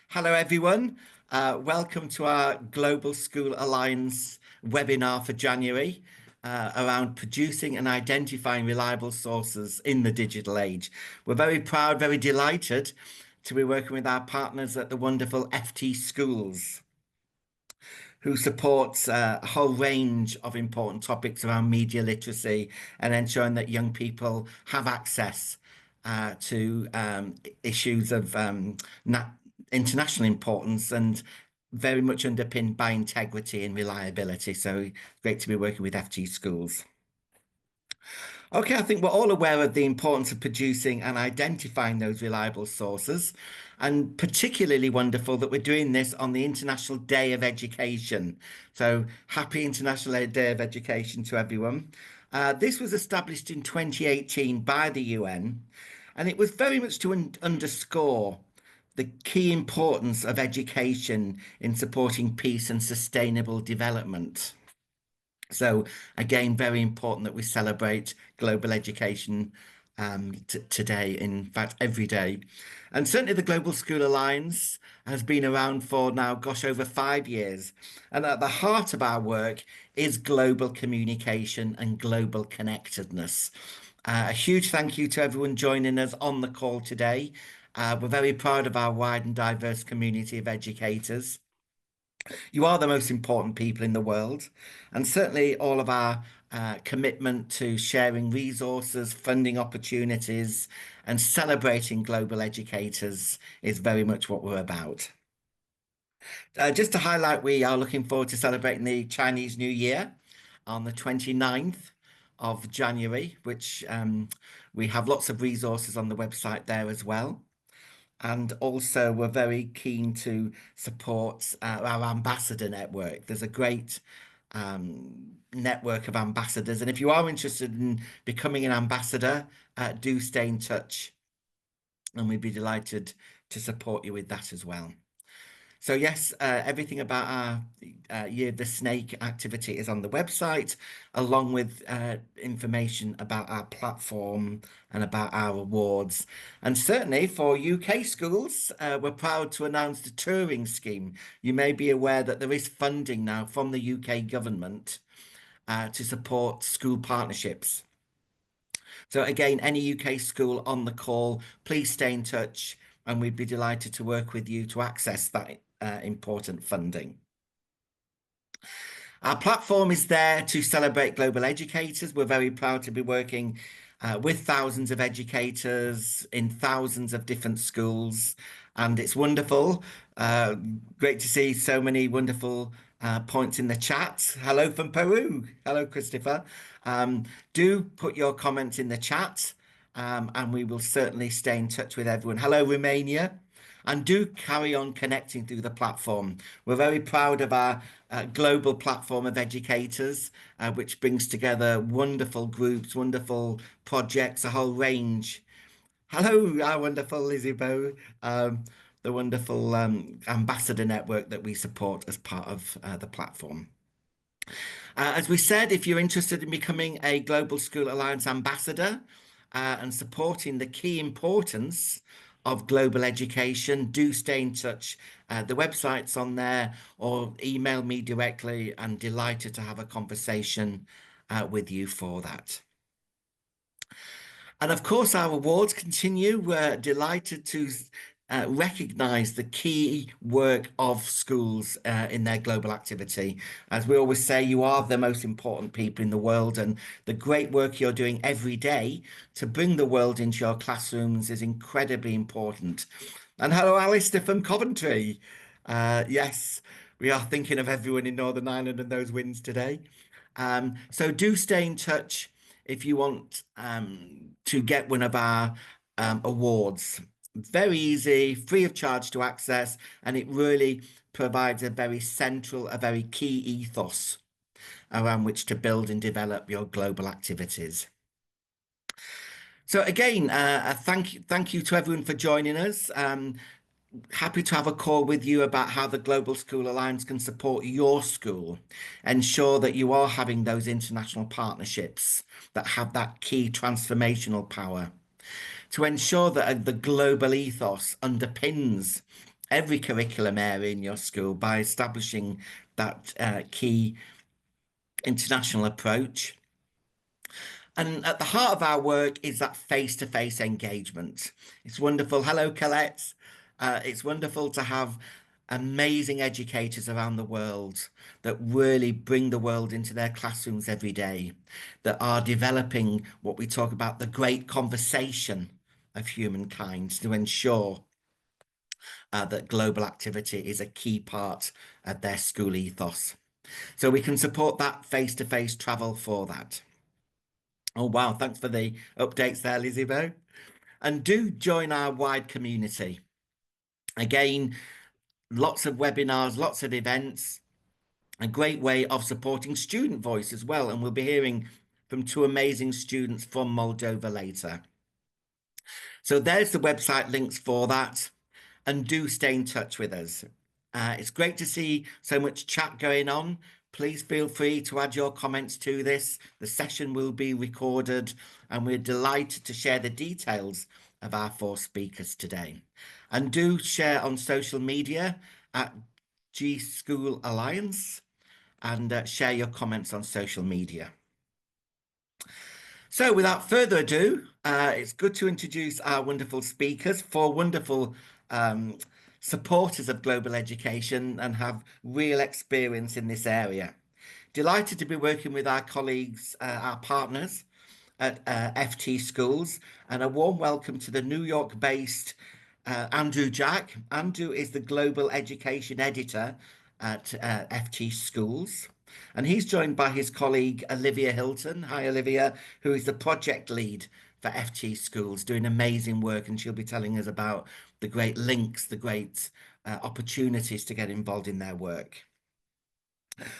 Hello, everyone. Welcome to our Global School Alliance webinar for January around producing and identifying reliable sources in the digital age. We're very proud, very delighted to be working with our partners at the wonderful FT Schools, who supports a whole range of important topics around media literacy and ensuring that young people have access to issues of international importance and very much underpinned by integrity and reliability. So great to be working with FT Schools. Okay, I think we're all aware of the importance of producing and identifying those reliable sources, and particularly wonderful that we're doing this on the International Day of Education. So happy International Day of Education to everyone. This was established in 2018 by the UN, and it was very much to underscore the key importance of education in supporting peace and sustainable development. So again, very important that we celebrate global education today, in fact, every day. And certainly the Global School Alliance has been around for now, gosh, over 5 years. And at the heart of our work is global communication and global connectedness. A huge thank you to everyone joining us on the call today. We're very proud of our wide and diverse community of educators. You are the most important people in the world, and certainly all of our commitment to sharing resources, funding opportunities, and celebrating global educators is very much what we're about. Just to highlight, we are looking forward to celebrating the Chinese New Year on the 29th of January, which we have lots of resources on the website there as well. And also, we're very keen to support our ambassador network. There's a great network of ambassadors. And if you are interested in becoming an ambassador, do stay in touch. And we'd be delighted to support you with that as well. So yes, everything about our Year of the Snake activity is on the website, along with information about our platform and about our awards. And certainly for UK schools, we're proud to announce the Turing scheme. You may be aware that there is funding now from the UK government to support school partnerships. So again, any UK school on the call, please stay in touch and we'd be delighted to work with you to access that important funding. Our platform is there to celebrate global educators. We're very proud to be working with thousands of educators in thousands of different schools, and it's wonderful. Great to see so many wonderful points in the chat. Hello from Peru. Hello, Christopher. Do put your comments in the chat, and we will certainly stay in touch with everyone. Hello, Romania. And do carry on connecting through the platform. We're very proud of our global platform of educators, which brings together wonderful groups, wonderful projects, a whole range. Hello, our wonderful Lizzie Bow, the wonderful ambassador network that we support as part of the platform. As we said, if you're interested in becoming a Global School Alliance ambassador and supporting the key importance of global education, do stay in touch. The website's on there, or email me directly. I'm delighted to have a conversation with you for that. And of course, our awards continue. We're delighted to recognise the key work of schools in their global activity. As we always say, you are the most important people in the world, and the great work you're doing every day to bring the world into your classrooms is incredibly important. And hello, Alistair from Coventry. Yes, we are thinking of everyone in Northern Ireland and those wins today. So do stay in touch if you want to get one of our awards. Very easy, free of charge to access, and it really provides a very central, a very key ethos around which to build and develop your global activities. So again, thank you to everyone for joining us. Happy to have a call with you about how the Global School Alliance can support your school, ensure that you are having those international partnerships that have that key transformational power, to ensure that the global ethos underpins every curriculum area in your school by establishing that key international approach. And at the heart of our work is that face-to-face engagement. It's wonderful. Hello, Colette. It's wonderful to have amazing educators around the world that really bring the world into their classrooms every day, that are developing what we talk about, the great conversation of humankind, to ensure that global activity is a key part of their school ethos. So we can support that face-to-face travel for that. Oh, wow. Thanks for the updates there, Lizzie Bo. And do join our wide community. Again, lots of webinars, lots of events, a great way of supporting student voice as well. And we'll be hearing from two amazing students from Moldova later. So there's the website links for that. And do stay in touch with us. It's great to see so much chat going on. Please feel free to add your comments to this. The session will be recorded, and we're delighted to share the details of our 4 speakers today. And do share on social media at G School Alliance, and share your comments on social media. So without further ado, it's good to introduce our wonderful speakers, 4 wonderful supporters of global education and have real experience in this area. Delighted to be working with our colleagues, our partners at FT Schools, and a warm welcome to the New York-based Andrew Jack. Andrew is the Global Education Editor at FT Schools. And he's joined by his colleague, Olivia Hilton. Hi, Olivia, who is the project lead for FT Schools, doing amazing work. And she'll be telling us about the great links, the great opportunities to get involved in their work.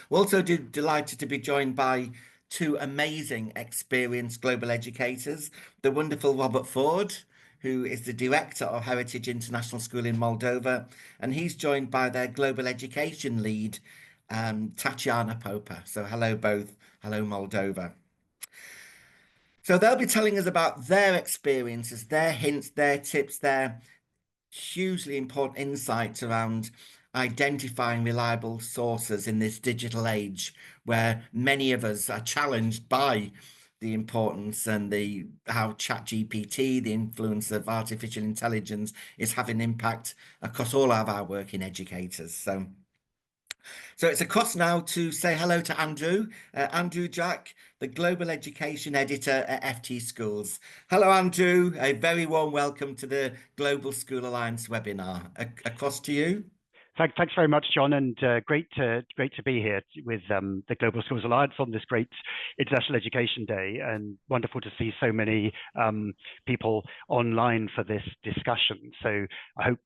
We're also delighted to be joined by 2 amazing, experienced global educators, the wonderful Robert Ford, who is the director of Heritage International School in Moldova, and he's joined by their global education lead, Tatiana Popa. So hello both. Hello, Moldova. So they'll be telling us about their experiences, their hints, their tips, their hugely important insights around identifying reliable sources in this digital age where many of us are challenged by the importance and how ChatGPT, the influence of artificial intelligence, is having impact across all of our work in educators. So it's across now to say hello to Andrew, Andrew Jack, the Global Education Editor at FT Schools. Hello, Andrew. A very warm welcome to the Global School Alliance webinar. Across to you. Thanks very much, John, and great to be here with the Global Schools Alliance on this great International Education Day, and wonderful to see so many people online for this discussion. So I hope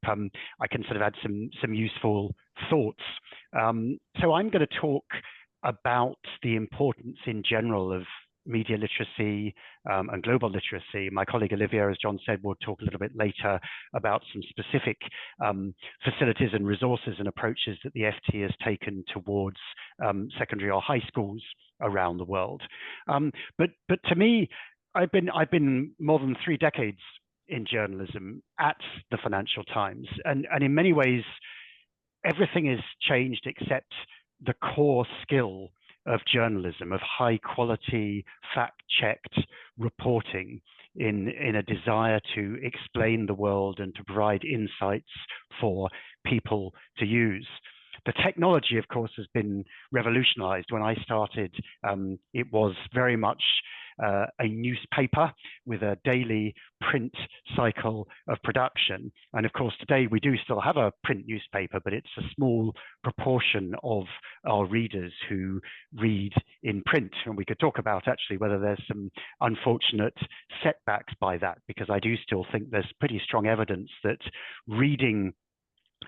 I can sort of add some useful thoughts. So I'm going to talk about the importance in general of media literacy and global literacy. My colleague Olivia, as John said, will talk a little bit later about some specific facilities and resources and approaches that the FT has taken towards secondary or high schools around the world. But to me, I've been more than 3 decades in journalism at the Financial Times, and in many ways, everything has changed except the core skill of journalism, of high quality, fact-checked reporting in a desire to explain the world and to provide insights for people to use. The technology, of course, has been revolutionized. When I started, it was very much a newspaper with a daily print cycle of production. And of course, today we do still have a print newspaper, but it's a small proportion of our readers who read in print. And we could talk about actually whether there's some unfortunate setbacks by that, because I do still think there's pretty strong evidence that reading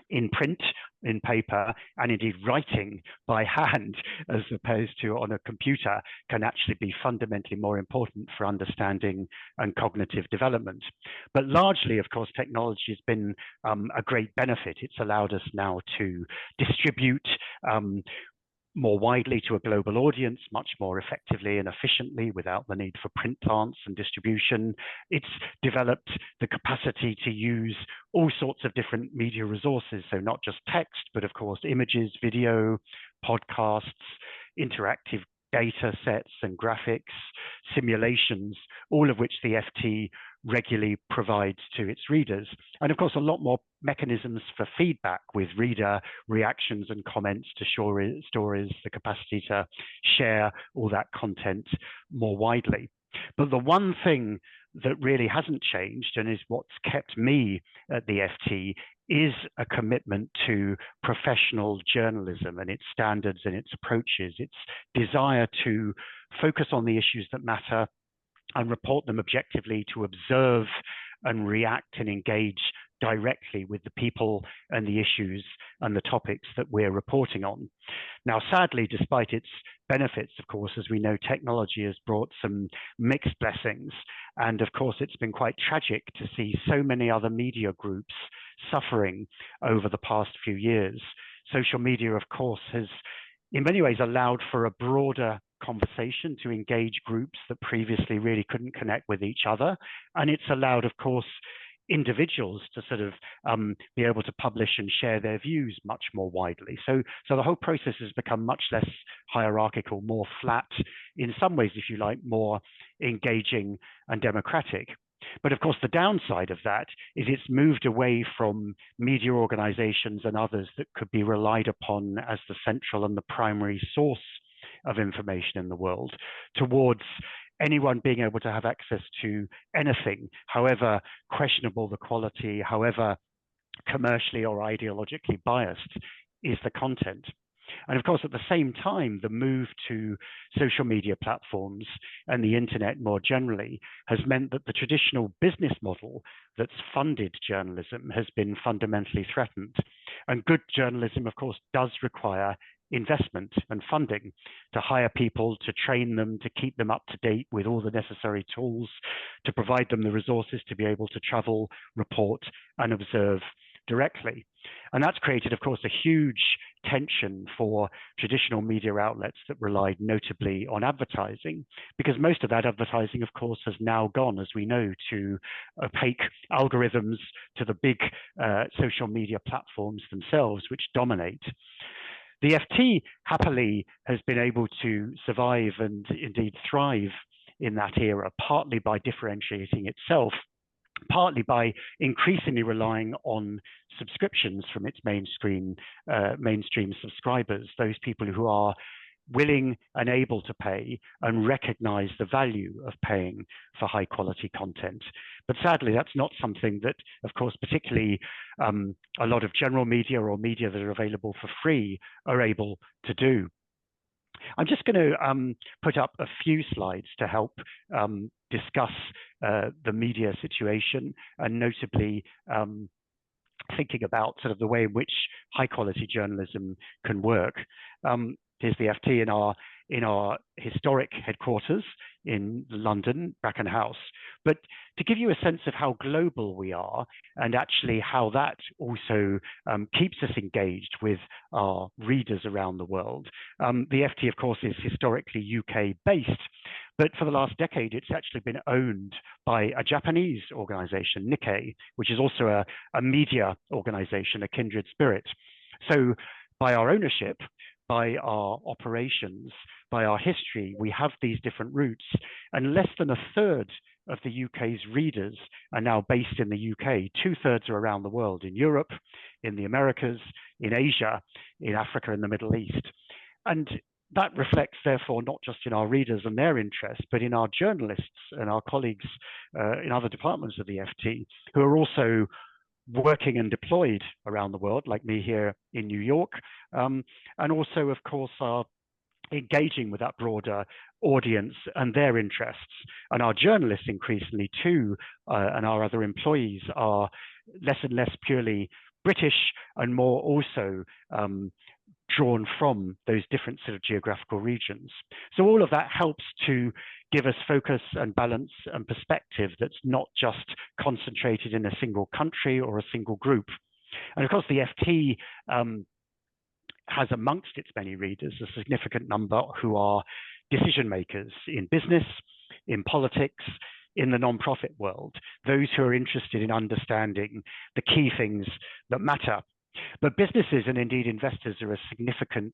in print, in paper, and indeed writing by hand as opposed to on a computer can actually be fundamentally more important for understanding and cognitive development. But largely, of course, technology has been a great benefit. It's allowed us now to distribute more widely to a global audience, much more effectively and efficiently without the need for print plants and distribution. It's developed the capacity to use all sorts of different media resources, so not just text, but of course images, video, podcasts, interactive data sets and graphics, simulations, all of which the FT regularly provides to its readers. And of course, a lot more mechanisms for feedback with reader reactions and comments to stories, the capacity to share all that content more widely. But the one thing that really hasn't changed and is what's kept me at the FT is a commitment to professional journalism and its standards and its approaches, its desire to focus on the issues that matter and report them objectively, to observe and react and engage directly with the people and the issues and the topics that we're reporting on. Now, sadly, despite its benefits, of course, as we know, technology has brought some mixed blessings. And of course, it's been quite tragic to see so many other media groups suffering over the past few years. Social media, of course, has in many ways allowed for a broader conversation to engage groups that previously really couldn't connect with each other. And it's allowed, of course, individuals to sort of be able to publish and share their views much more widely. So the whole process has become much less hierarchical, more flat, in some ways, if you like, more engaging and democratic. But of course, the downside of that is it's moved away from media organizations and others that could be relied upon as the central and the primary source of information in the world, towards anyone being able to have access to anything, however questionable the quality, however commercially or ideologically biased is the content. And of course, at the same time, the move to social media platforms and the internet more generally has meant that the traditional business model that's funded journalism has been fundamentally threatened. And good journalism, of course, does require investment and funding to hire people, to train them, to keep them up to date with all the necessary tools, to provide them the resources to be able to travel, report, and observe directly. And that's created, of course, a huge tension for traditional media outlets that relied notably on advertising, because most of that advertising, of course, has now gone, as we know, to opaque algorithms, to the big social media platforms themselves, which dominate. The FT happily has been able to survive and indeed thrive in that era, partly by differentiating itself, partly by increasingly relying on subscriptions from its mainstream subscribers, those people who are willing and able to pay and recognize the value of paying for high quality content. But sadly, that's not something that, of course, particularly a lot of general media or media that are available for free are able to do. I'm just going to put up a few slides to help discuss the media situation, and notably thinking about sort of the way in which high quality journalism can work. Here's the FT in our historic headquarters in London, Bracken House. But to give you a sense of how global we are, and actually how that also keeps us engaged with our readers around the world, the FT, of course, is historically UK-based, but for the last decade, it's actually been owned by a Japanese organization, Nikkei, which is also a media organization, a kindred spirit. So by our ownership, by our operations, by our history, we have these different roots, and less than a third of the UK's readers are now based in the UK. 2/3 are around the world, in Europe, in the Americas, in Asia, in Africa, and the Middle East. And that reflects, therefore, not just in our readers and their interests, but in our journalists and our colleagues in other departments of the FT, who are also working and deployed around the world, like me here in New York, and also, of course, are engaging with that broader audience and their interests. And our journalists increasingly too, and our other employees are less and less purely British and more also drawn from those different sort of geographical regions. So all of that helps to give us focus and balance and perspective that's not just concentrated in a single country or a single group. And of course, the FT has amongst its many readers a significant number who are decision makers in business, in politics, in the non-profit world, those who are interested in understanding the key things that matter. But businesses and indeed investors are a significant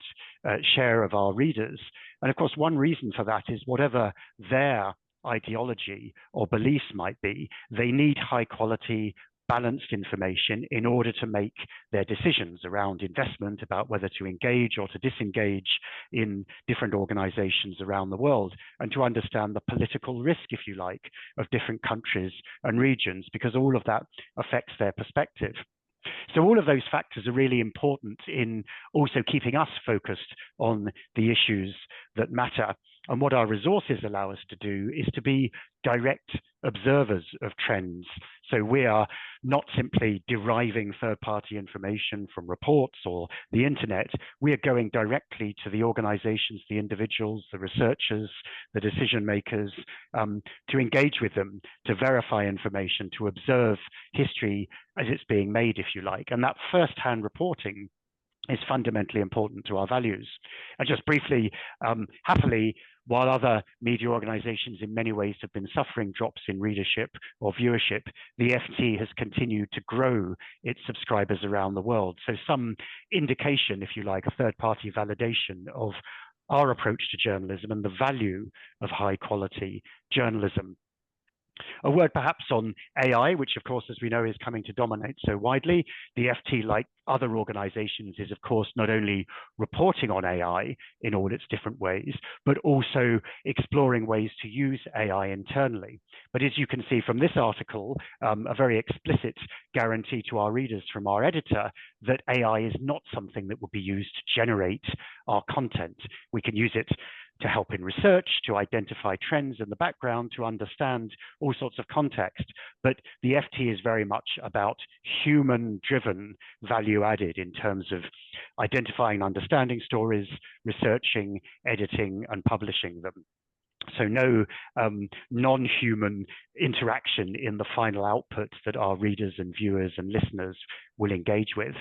share of our readers. And of course, one reason for that is whatever their ideology or beliefs might be, they need high quality, balanced information in order to make their decisions around investment, about whether to engage or to disengage in different organizations around the world, and to understand the political risk, if you like, of different countries and regions, because all of that affects their perspective. So all of those factors are really important in also keeping us focused on the issues that matter. And what our resources allow us to do is to be direct observers of trends. So we are not simply deriving third-party information from reports or the internet. We are going directly to the organizations, the individuals, the researchers, the decision makers, to engage with them, to verify information, to observe history as it's being made, if you like. And that first-hand reporting is fundamentally important to our values. And just briefly, happily, while other media organizations in many ways have been suffering drops in readership or viewership, the FT has continued to grow its subscribers around the world. So some indication, if you like, a third-party validation of our approach to journalism and the value of high-quality journalism. A word perhaps on AI, which of course, as we know, is coming to dominate so widely. The FT, like other organizations, is of course not only reporting on AI in all its different ways, but also exploring ways to use AI internally. But as you can see from this article, a very explicit guarantee to our readers from our editor that AI is not something that will be used to generate our content. We can use it to help in research, to identify trends in the background, to understand all sorts of context. But the FT is very much about human-driven value added in terms of identifying, understanding stories, researching, editing, and publishing them. So no non-human interaction in the final output that our readers and viewers and listeners will engage with.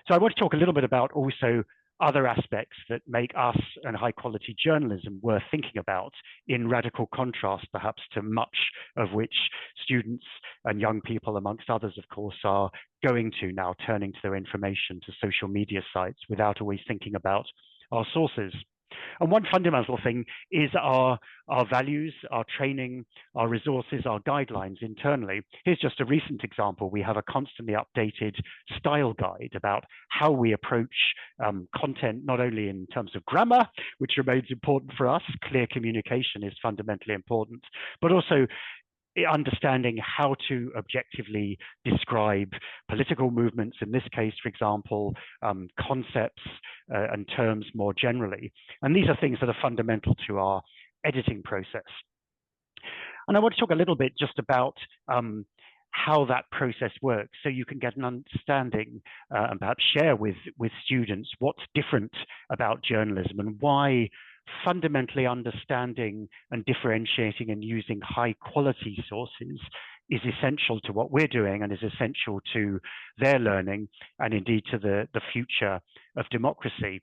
So I want to talk a little bit about also other aspects that make us and high quality journalism worth thinking about, in radical contrast perhaps to much of which students and young people, amongst others of course, are going to now, turning to their information to social media sites without always thinking about our sources. And one fundamental thing is our values, our training, our resources, our guidelines internally. Here's just a recent example. We have a constantly updated style guide about how we approach content, not only in terms of grammar, which remains important for us, clear communication is fundamentally important, but also understanding how to objectively describe political movements, in this case, for example, concepts and terms more generally. And these are things that are fundamental to our editing process. And I want to talk a little bit just about how that process works, so you can get an understanding and perhaps share with students what's different about journalism and why fundamentally understanding and differentiating and using high quality sources is essential to what we're doing and is essential to their learning and indeed to the future of democracy.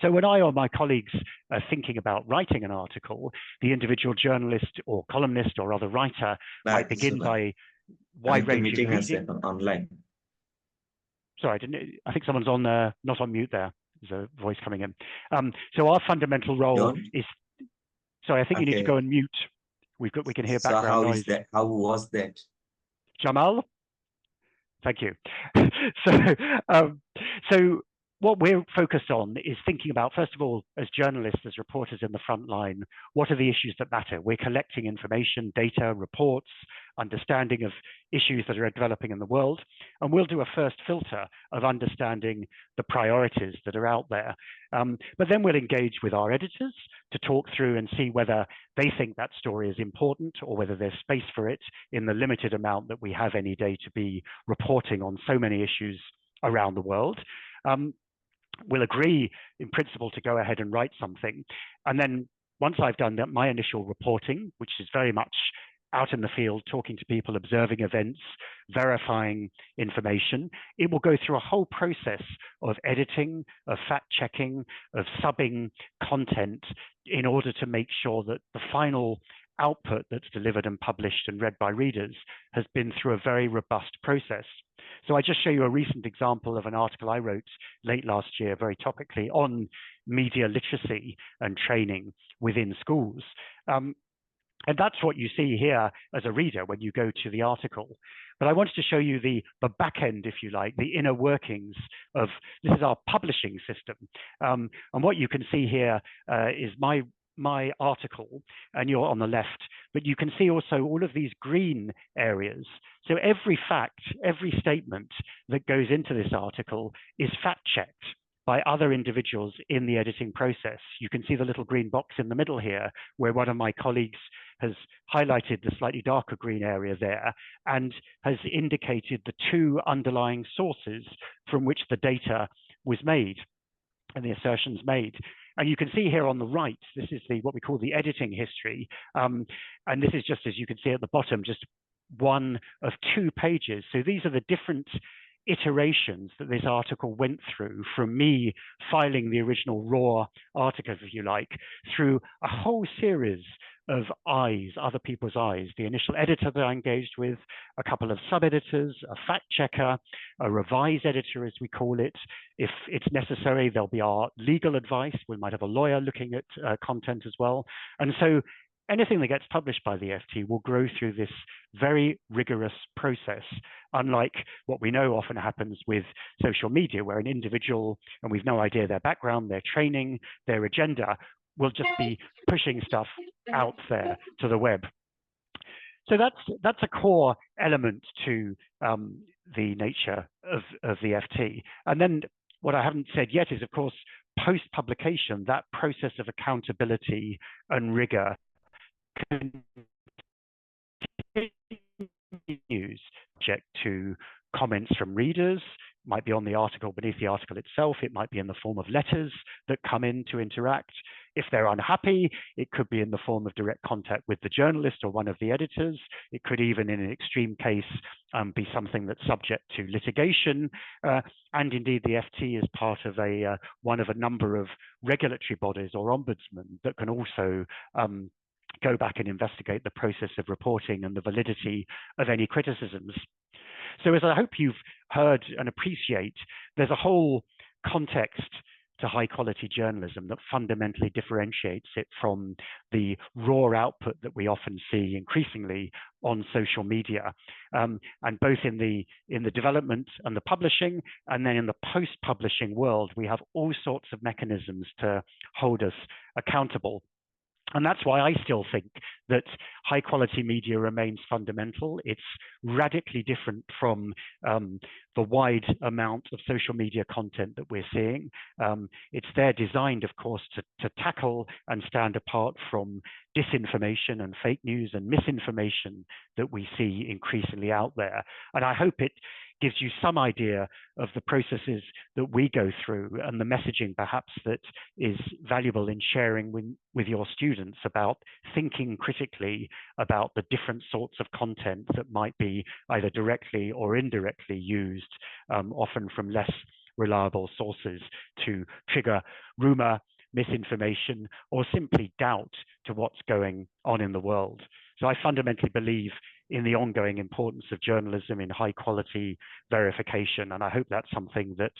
So when I or my colleagues are thinking about writing an article, the individual journalist or columnist or other writer might begin by wide-ranging reading. Online. Sorry, I think someone's on not on mute there. There's a voice coming in. So our fundamental role is. Sorry, I think you need to go and mute. We can hear background noise. How was that? Jamal, thank you. So what we're focused on is thinking about, first of all, as journalists, as reporters in the front line, what are the issues that matter? We're collecting information, data, reports, understanding of issues that are developing in the world, and we'll do a first filter of understanding the priorities that are out there. But then we'll engage with our editors to talk through and see whether they think that story is important or whether there's space for it in the limited amount that we have any day to be reporting on so many issues around the world. We'll agree in principle to go ahead and write something. And then once I've done that, my initial reporting, which is very much out in the field, talking to people, observing events, verifying information. It will go through a whole process of editing, of fact-checking, of subbing content in order to make sure that the final output that's delivered and published and read by readers has been through a very robust process. So I just show you a recent example of an article I wrote late last year, very topically, on media literacy and training within schools. And that's what you see here as a reader when you go to the article. But I wanted to show you the back end, if you like, the inner workings of, this is our publishing system. And what you can see here is my article, and you're on the left, but you can see also all of these green areas. So every fact, every statement that goes into this article is fact-checked by other individuals in the editing process. You can see the little green box in the middle here, where one of my colleagues has highlighted the slightly darker green area there and has indicated the two underlying sources from which the data was made and the assertions made. And you can see here on the right, this is what we call the editing history. And this is just, as you can see at the bottom, just one of 2 pages. So these are the different iterations that this article went through, from me filing the original raw article, if you like, through a whole series of eyes, other people's eyes, the initial editor that I engaged with, a couple of sub-editors, a fact checker, a revise editor, as we call it. If it's necessary, there'll be our legal advice. We might have a lawyer looking at content as well. And so anything that gets published by the FT will go through this very rigorous process, unlike what we know often happens with social media, where an individual, and we've no idea their background, their training, their agenda, will just be pushing stuff out there to the web. So that's a core element to the nature of the FT. And then what I haven't said yet is, of course, post-publication, that process of accountability and rigor continues, subject to comments from readers, might be on the article, beneath the article itself, it might be in the form of letters that come in to interact. If they're unhappy, it could be in the form of direct contact with the journalist or one of the editors. It could even, in an extreme case, be something that's subject to litigation. And indeed, the FT is part of one of a number of regulatory bodies or ombudsmen that can also go back and investigate the process of reporting and the validity of any criticisms. So as I hope you've heard and appreciate, there's a whole context to high quality journalism that fundamentally differentiates it from the raw output that we often see increasingly on social media. And both in the development and the publishing, and then in the post-publishing world, we have all sorts of mechanisms to hold us accountable. And that's why I still think that high quality media remains fundamental. It's radically different from the wide amount of social media content that we're seeing. It's there designed, of course, to tackle and stand apart from disinformation and fake news and misinformation that we see increasingly out there. And I hope it gives you some idea of the processes that we go through and the messaging perhaps that is valuable in sharing with your students about thinking critically about the different sorts of content that might be either directly or indirectly used, often from less reliable sources, to trigger rumor, misinformation, or simply doubt to what's going on in the world. So I fundamentally believe in the ongoing importance of journalism in high quality verification. And I hope that's something that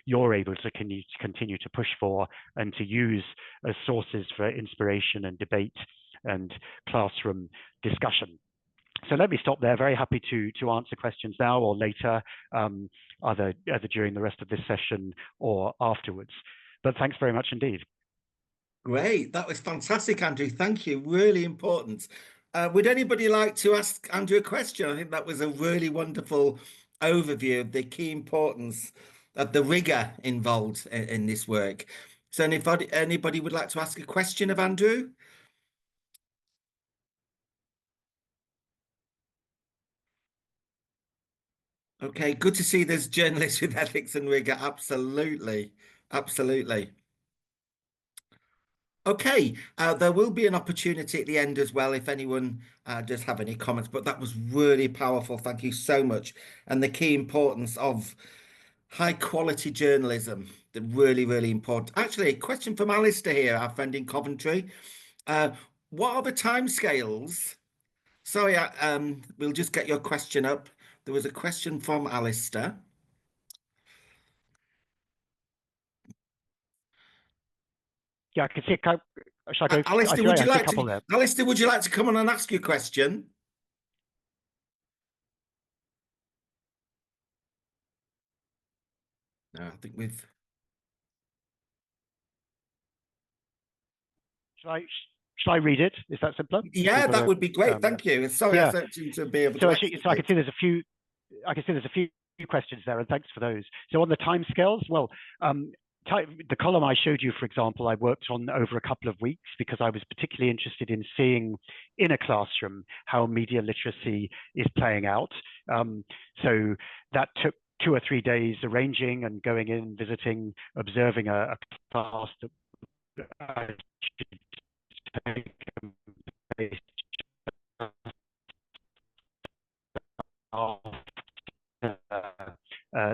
you're able to continue to push for and to use as sources for inspiration and debate and classroom discussion. So let me stop there. Very happy to answer questions now or later, either during the rest of this session or afterwards. But thanks very much indeed. Great. That was fantastic, Andrew. Thank you. Really important. Would anybody like to ask Andrew a question? I think that was a really wonderful overview of the key importance of the rigor involved in this work. So anybody would like to ask a question of Andrew? Okay, good to see there's journalists with ethics and rigor. Absolutely. Absolutely. Okay, there will be an opportunity at the end as well if anyone does have any comments, but that was really powerful. Thank you so much. And the key importance of high quality journalism, the really, really important. Actually, a question from Alistair here, our friend in Coventry. Uh, what are the timescales? Sorry, we'll just get your question up. There was a question from Alistair. Yeah, I can see a couple. Shall I go? Alistair, Sorry, would I you see a like to? couple there. Alistair, would you like to come on and ask your question? No, I think we've. Shall I? Shall I read it? Is that simpler? If Yeah, we've got that a would be great. Thank you. Sorry, I yeah. thought you to be able So to actually, access so I can it. see there's a few. I can see there's a few questions there, and thanks for those. So on the timescales, well, um, the column I showed you, for example, I worked on over a couple of weeks because I was particularly interested in seeing in a classroom how media literacy is playing out. So that took 2 or 3 days arranging and going in, visiting, observing a class that I should take place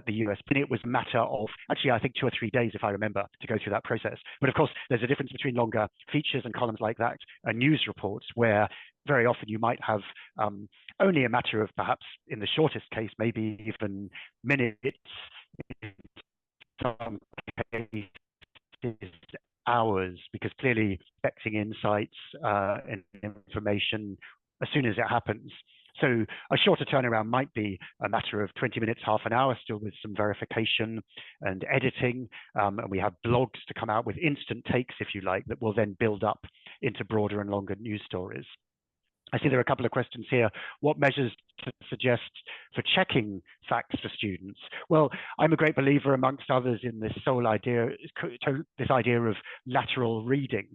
the US. But it was a matter of actually, I think 2 or 3 days, if I remember, to go through that process. But of course, there's a difference between longer features and columns like that and news reports, where very often you might have only a matter of perhaps, in the shortest case, maybe even minutes, in some cases hours, because clearly expecting insights and information as soon as it happens. So a shorter turnaround might be a matter of 20 minutes, half an hour, still with some verification and editing. And we have blogs to come out with instant takes, if you like, that will then build up into broader and longer news stories. I see there are a couple of questions here. What measures to suggest for checking facts for students? Well, I'm a great believer, amongst others, in this this idea of lateral reading,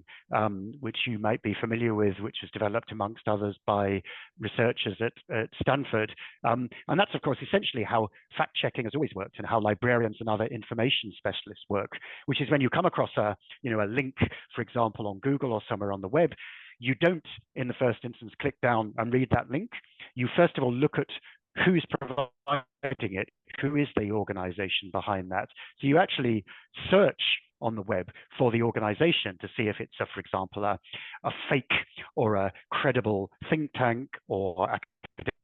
which you might be familiar with, which was developed, amongst others, by researchers at Stanford. And that's, of course, essentially how fact checking has always worked and how librarians and other information specialists work, which is when you come across a link, for example, on Google or somewhere on the web, you don't, in the first instance, click down and read that link. You first of all look at who's providing it, who is the organization behind that. So you actually search on the web for the organization to see if it's, for example, a fake or a credible think tank or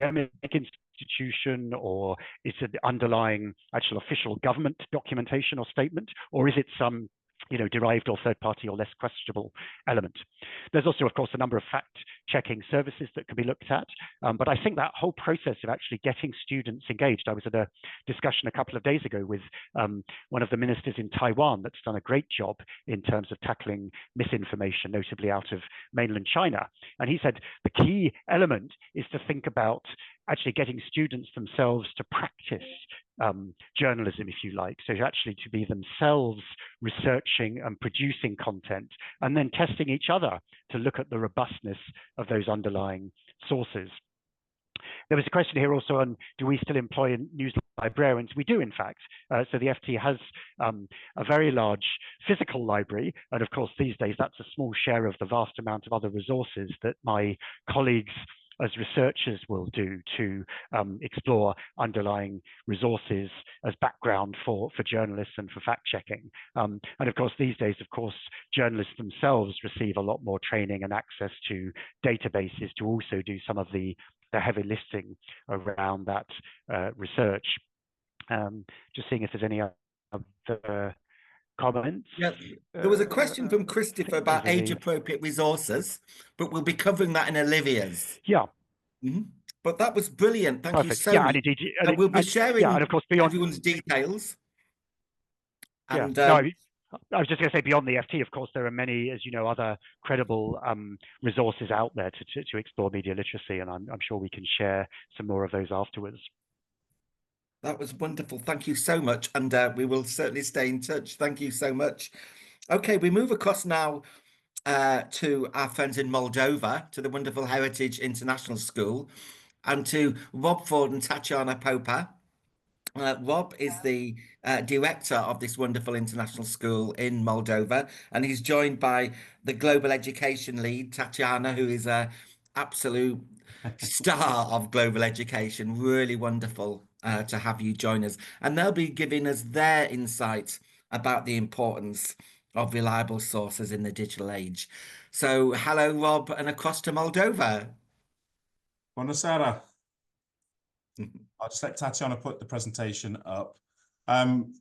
academic institution, or is it the underlying actual official government documentation or statement, or is it some derived or third party or less questionable element. There's also, of course, a number of fact-checking services that can be looked at. But I think that whole process of actually getting students engaged, I was at a discussion a couple of days ago with one of the ministers in Taiwan that's done a great job in terms of tackling misinformation, notably out of mainland China. And he said the key element is to think about actually getting students themselves to practice journalism, if you like, so actually to be themselves researching and producing content and then testing each other to look at the robustness of those underlying sources. There was a question here also on, do we still employ news librarians? We do, in fact. So the FT has a very large physical library. And of course, these days, that's a small share of the vast amount of other resources that my colleagues as researchers will do to explore underlying resources as background for journalists and for fact checking. And of course, these days, of course, journalists themselves receive a lot more training and access to databases to also do some of the heavy lifting around that research. Just seeing if there's any other comments. Yeah, there was a question from I Christopher think those about are the. age-appropriate resources, but we'll be covering that in Olivia's. Yeah, But that was brilliant. Thank you perfect. so Yeah, and much. indeed, We'll be yeah, and sharing of course beyond. everyone's details. Yeah, And no, I was just going to say beyond the FT, of course, there are many, as you know, other credible resources out there to explore media literacy, and I'm sure we can share some more of those afterwards. that was wonderful. Thank you so much. And we will certainly stay in touch. Thank you so much. Okay, we move across now to our friends in Moldova, to the wonderful Heritage International School, and to Rob Ford and Tatiana Popa. Rob is the director of this wonderful international school in Moldova, and he's joined by the global education lead, Tatiana, who is a absolute star of global education. Really wonderful to have you join us. And they'll be giving us their insights about the importance of reliable sources in the digital age. So, hello, Rob, and across to Moldova. Buonasera. I'll just let Tatiana put the presentation up. Um,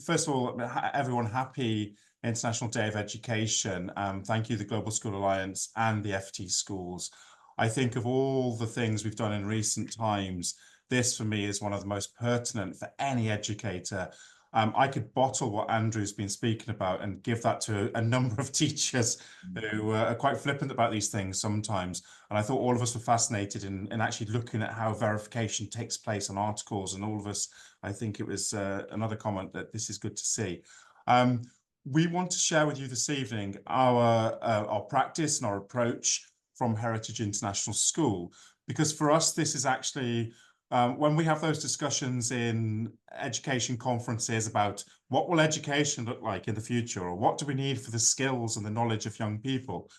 First of all, everyone, happy International Day of Education. Thank you, the Global School Alliance and the FT Schools. I think of all the things we've done in recent times, this for me is one of the most pertinent for any educator. I could bottle what Andrew's been speaking about and give that to a number of teachers who are quite flippant about these things sometimes. And I thought all of us were fascinated in actually looking at how verification takes place on articles, and all of us, I think it was another comment that this is good to see. We want to share with you this evening our practice and our approach from Heritage International School, because for us, this is actually when we have those discussions in education conferences about what will education look like in the future, or what do we need for the skills and the knowledge of young people,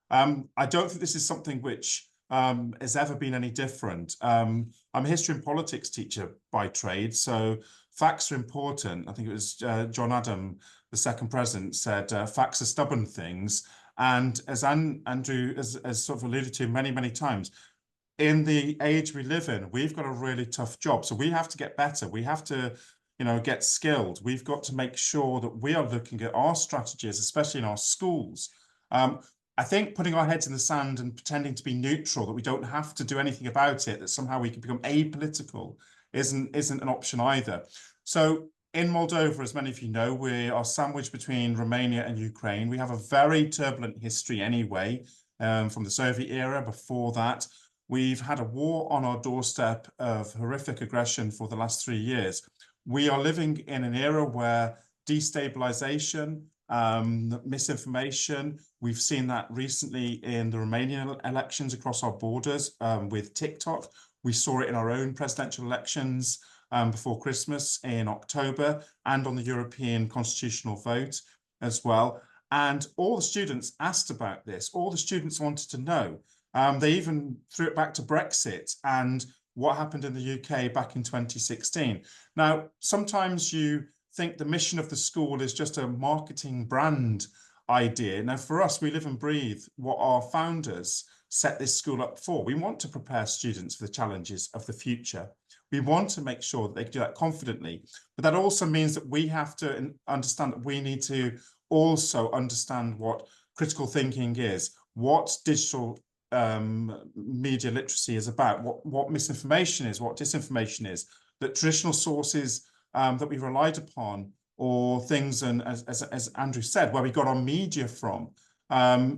I don't think this is something which has ever been any different. I'm a history and politics teacher by trade, so facts are important. I think it was John Adam, the second president, said facts are stubborn things. And as Andrew has sort of alluded to many, many times, in the age we live in, we've got a really tough job. So we have to get better. We have to, get skilled. We've got to make sure that we are looking at our strategies, especially in our schools. I think putting our heads in the sand and pretending to be neutral, that we don't have to do anything about it, that somehow we can become apolitical, isn't an option either. So in Moldova, as many of you know, we are sandwiched between Romania and Ukraine. We have a very turbulent history anyway, from the Soviet era. Before that, we've had a war on our doorstep of horrific aggression for the last 3 years. We are living in an era where destabilization, misinformation, we've seen that recently in the Romanian elections across our borders with TikTok. We saw it in our own presidential elections before Christmas in October, and on the European constitutional vote as well. And all the students asked about this. All the students wanted to know. They even threw it back to Brexit and what happened in the UK back in 2016. Now, sometimes you think the mission of the school is just a marketing brand idea. Now, for us, we live and breathe what our founders set this school up for. We want to prepare students for the challenges of the future. We want to make sure that they can do that confidently. But that also means that we have to understand that we need to also understand what critical thinking is, what digital media literacy is about, what misinformation is, what disinformation is, that traditional sources that we relied upon, or things, and as Andrew said, where we got our media from,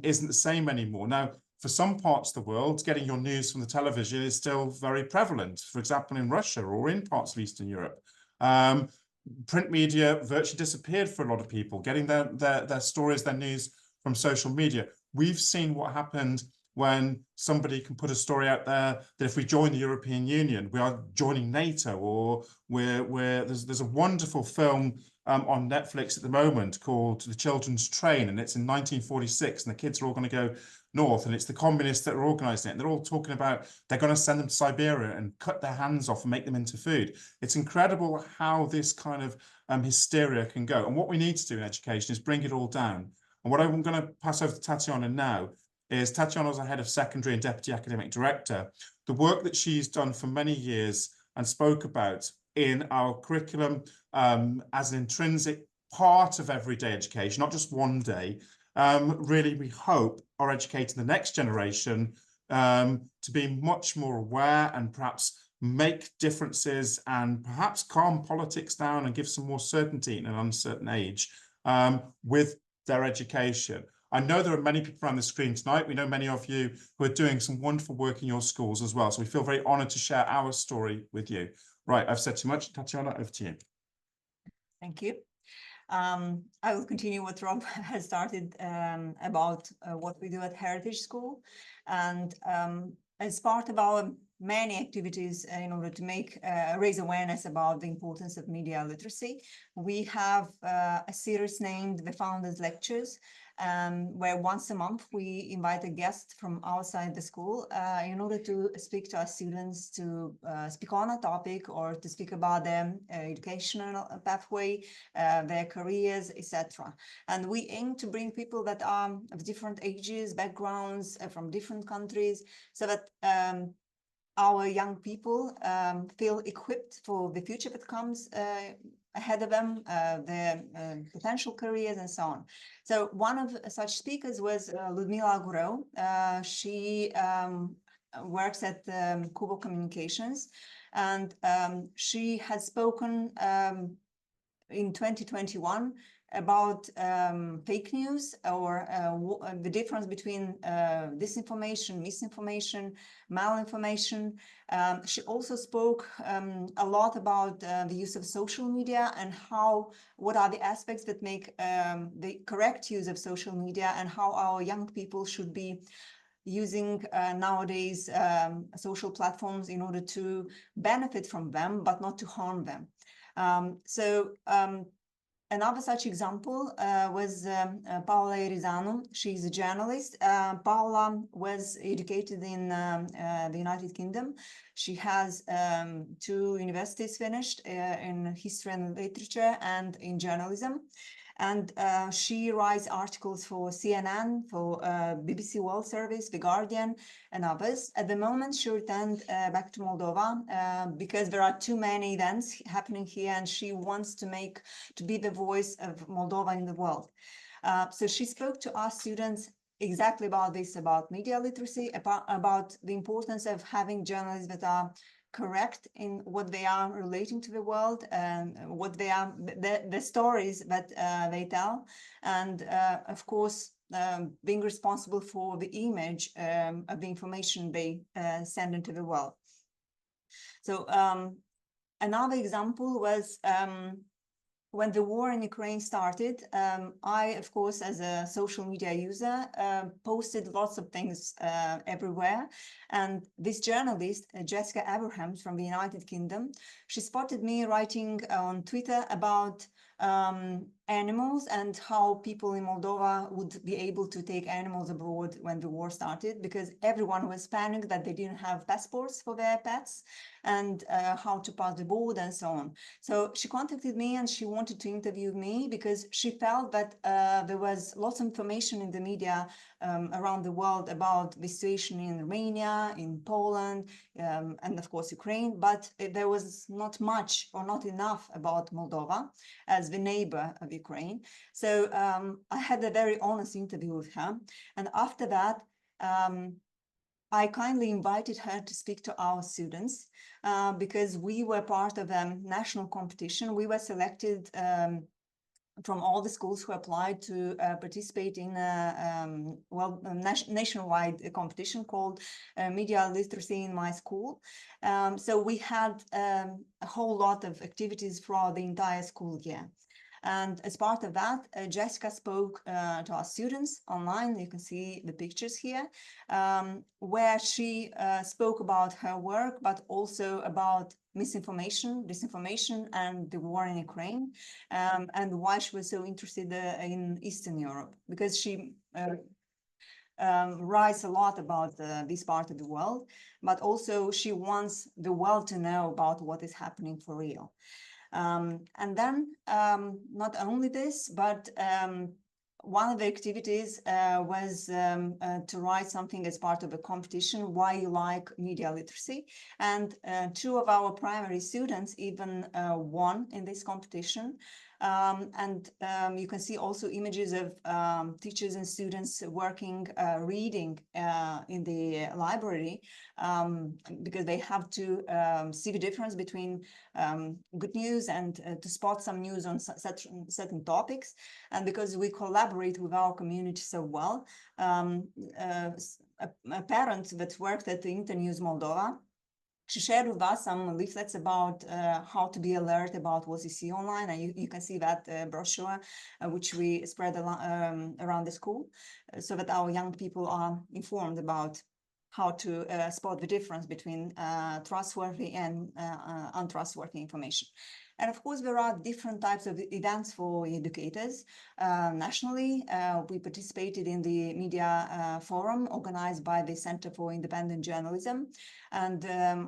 isn't the same anymore. Now, for some parts of the world, getting your news from the television is still very prevalent. For example, in Russia or in parts of Eastern Europe. Print media virtually disappeared for a lot of people, getting their stories, their news from social media. We've seen what happened when somebody can put a story out there that if we join the European Union, we are joining NATO, or there's a wonderful film on Netflix at the moment called The Children's Train, and it's in 1946, and the kids are all going to go north, and it's the communists that are organizing it, and they're all talking about they're going to send them to Siberia and cut their hands off and make them into food. It's incredible how this kind of hysteria can go. And what we need to do in education is bring it all down. And what I'm going to pass over to Tatiana now is, Tatiana's our head of secondary and deputy academic director. The work that she's done for many years and spoke about in our curriculum as an intrinsic part of everyday education, not just one day, really, we hope, are educating the next generation to be much more aware and perhaps make differences and perhaps calm politics down and give some more certainty in an uncertain age with their education. I know there are many people around the screen tonight. We know many of you who are doing some wonderful work in your schools as well. So we feel very honored to share our story with you. Right, I've said too much. Tatiana, over to you. Thank you. I will continue what Rob has started about what we do at Heritage School. And as part of our many activities in order to make raise awareness about the importance of media literacy. We have a series named The Founders Lectures, where once a month we invite a guest from outside the school in order to speak to our students, to speak on a topic or to speak about their educational pathway, their careers, etc. And we aim to bring people that are of different ages, backgrounds, from different countries, so that our young people feel equipped for the future that comes ahead of them, their potential careers and so on. So one of such speakers was Ludmila Gureu. She works at Kubo Communications, and she has spoken in 2021 about fake news, or the difference between disinformation, misinformation, malinformation. She also spoke a lot about the use of social media and what are the aspects that make the correct use of social media, and how our young people should be using nowadays social platforms in order to benefit from them, but not to harm them. Another such example was Paola Irisano. She's a journalist. Paola was educated in the United Kingdom. She has 2 universities finished in history and literature and in journalism. And she writes articles for CNN, for BBC World Service, The Guardian, and others. At the moment, she returned back to Moldova because there are too many events happening here, and she wants to be the voice of Moldova in the world. So she spoke to our students exactly about this, about media literacy, about the importance of having journalists that are correct in what they are relating to the world, and what they are, the stories that they tell, and of course being responsible for the image of the information they send into the world. So another example was when the war in Ukraine started, I, of course, as a social media user, posted lots of things everywhere. And this journalist, Jessica Abrahams from the United Kingdom, she spotted me writing on Twitter about animals and how people in Moldova would be able to take animals abroad when the war started, because everyone was panicking that they didn't have passports for their pets, and how to pass the border and so on. So she contacted me and she wanted to interview me because she felt that there was lots of information in the media around the world about the situation in Romania, in Poland, and of course Ukraine, but there was not much or not enough about Moldova as the neighbor of Ukraine. So I had a very honest interview with her. And after that, I kindly invited her to speak to our students because we were part of a national competition. We were selected from all the schools who applied to participate in a nationwide competition called Media Literacy in My School. So we had a whole lot of activities throughout the entire school year. And as part of that, Jessica spoke to our students online. You can see the pictures here, where she spoke about her work, but also about misinformation, disinformation, and the war in Ukraine, and why she was so interested in Eastern Europe, because she writes a lot about this part of the world, but also she wants the world to know about what is happening for real. And then not only this, but one of the activities was to write something as part of a competition, why you like media literacy. And 2 of our primary students even won in this competition. And you can see also images of teachers and students working, reading in the library, because they have to see the difference between good news and to spot some news on certain topics. And because we collaborate with our community so well, a parent that worked at the Internews Moldova, she shared with us some leaflets about how to be alert about what you see online. And you can see that brochure, which we spread around the school, so that our young people are informed about how to spot the difference between trustworthy and untrustworthy information. And of course, there are different types of events for educators. Nationally, we participated in the media forum organized by the Center for Independent Journalism. And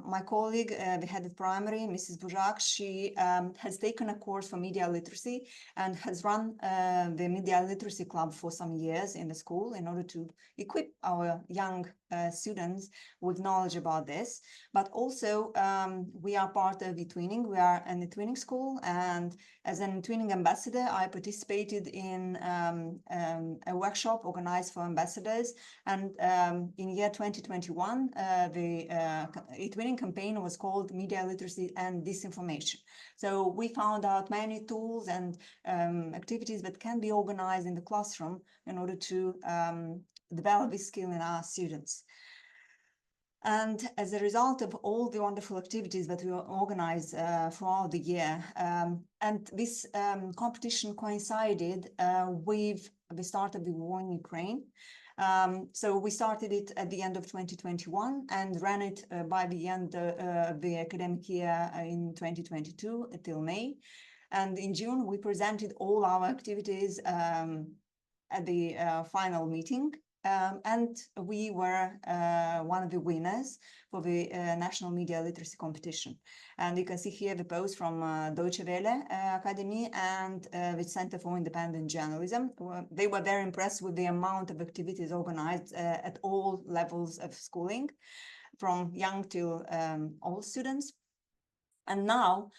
my colleague, the head of primary, Mrs. Bujak, she has taken a course for media literacy and has run the media literacy club for some years in the school in order to equip our young students with knowledge about this. But also, we are part of the twinning. We are in the twinning school, and as an twinning ambassador, I participated in a workshop organized for ambassadors. And in year 2021, the twinning campaign was called Media Literacy and Disinformation. So we found out many tools and activities that can be organized in the classroom in order to develop this skill in our students. And as a result of all the wonderful activities that we organized throughout the year, and this competition coincided with the start of the war in Ukraine. So we started it at the end of 2021 and ran it by the end of the academic year in 2022 until May. And in June, we presented all our activities at the final meeting. And we were one of the winners for the National Media Literacy Competition. And you can see here the post from Deutsche Welle Academy and the Center for Independent Journalism. They were very impressed with the amount of activities organized at all levels of schooling, from young till old students. And now,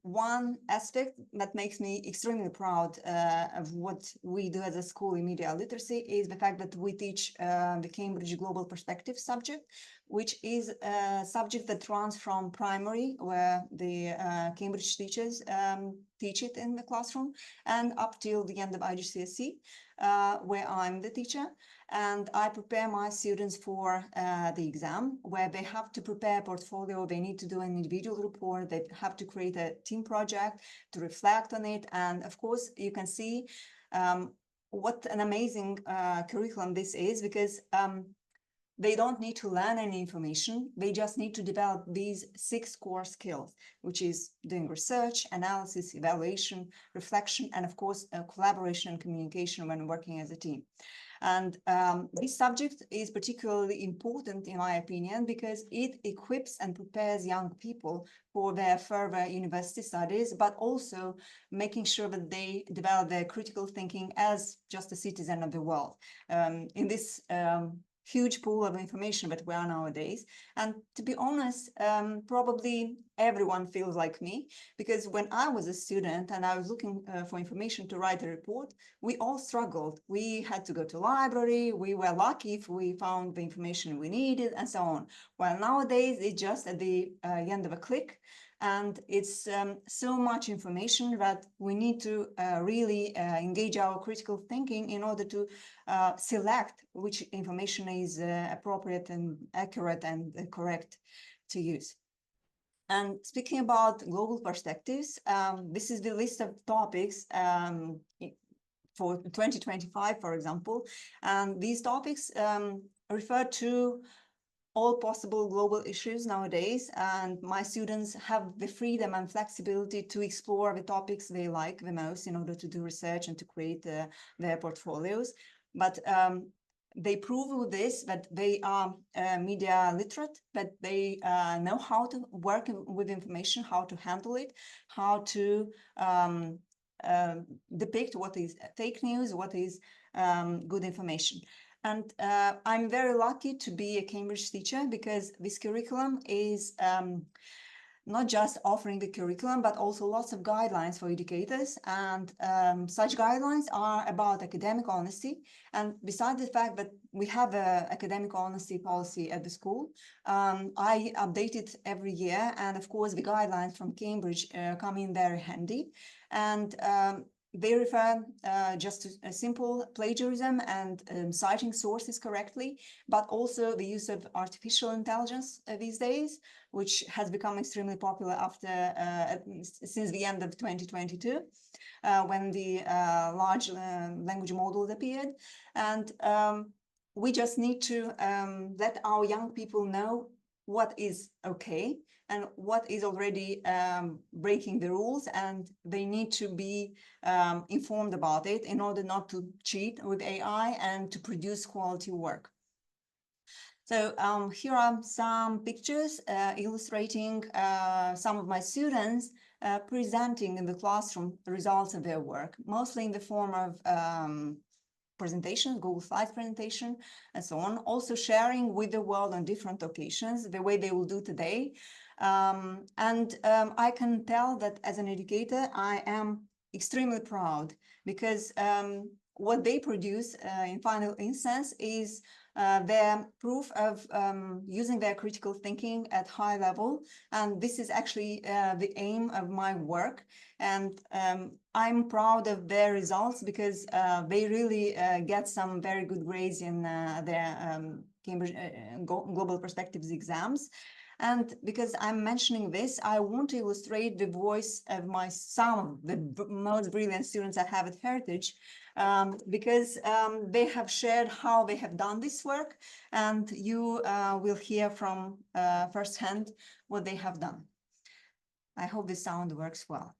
one aspect that makes me extremely proud of what we do as a school in media literacy is the fact that we teach the Cambridge Global Perspective subject, which is a subject that runs from primary, where the Cambridge teachers teach it in the classroom, and up till the end of IGCSE, where I'm the teacher. And I prepare my students for the exam, where they have to prepare a portfolio. They need to do an individual report. They have to create a team project to reflect on it. And of course, you can see what an amazing curriculum this is, because they don't need to learn any information. They just need to develop these 6 core skills, which is doing research, analysis, evaluation, reflection, and of course, collaboration and communication when working as a team. And this subject is particularly important, in my opinion, because it equips and prepares young people for their further university studies, but also making sure that they develop their critical thinking as just a citizen of the world. In this huge pool of information that we are nowadays. And to be honest, probably everyone feels like me, because when I was a student and I was looking for information to write a report, we all struggled. We had to go to library. We were lucky if we found the information we needed and so on. While nowadays, it's just at the end of a click. And it's so much information that we need to really engage our critical thinking in order to select which information is appropriate and accurate and correct to use. And speaking about global perspectives, this is the list of topics for 2025, for example. And these topics refer to all possible global issues nowadays, and my students have the freedom and flexibility to explore the topics they like the most in order to do research and to create their portfolios. But they prove with this that they are media literate, that they know how to work with information, how to handle it, how to depict what is fake news, what is good information. And I'm very lucky to be a Cambridge teacher, because this curriculum is not just offering the curriculum, but also lots of guidelines for educators. And such guidelines are about academic honesty. And besides the fact that we have an academic honesty policy at the school, I update it every year. And of course, the guidelines from Cambridge come in very handy. And they refer just to a simple plagiarism and citing sources correctly, but also the use of artificial intelligence these days, which has become extremely popular after since the end of 2022, when the large language models appeared. And we just need to let our young people know what is okay and what is already breaking the rules, and they need to be informed about it in order not to cheat with AI and to produce quality work. So here are some pictures illustrating some of my students presenting in the classroom the results of their work, mostly in the form of presentation, Google Slides presentation, and so on. Also sharing with the world on different occasions, the way they will do today. I can tell that as an educator, I am extremely proud because what they produce in final instance is their proof of using their critical thinking at high level. And this is actually the aim of my work. And I'm proud of their results because they really get some very good grades in their Cambridge Global Perspectives exams. And because I'm mentioning this, I want to illustrate the voice of some of the most brilliant students I have at Heritage, because they have shared how they have done this work, and you will hear from firsthand what they have done. I hope this sound works well.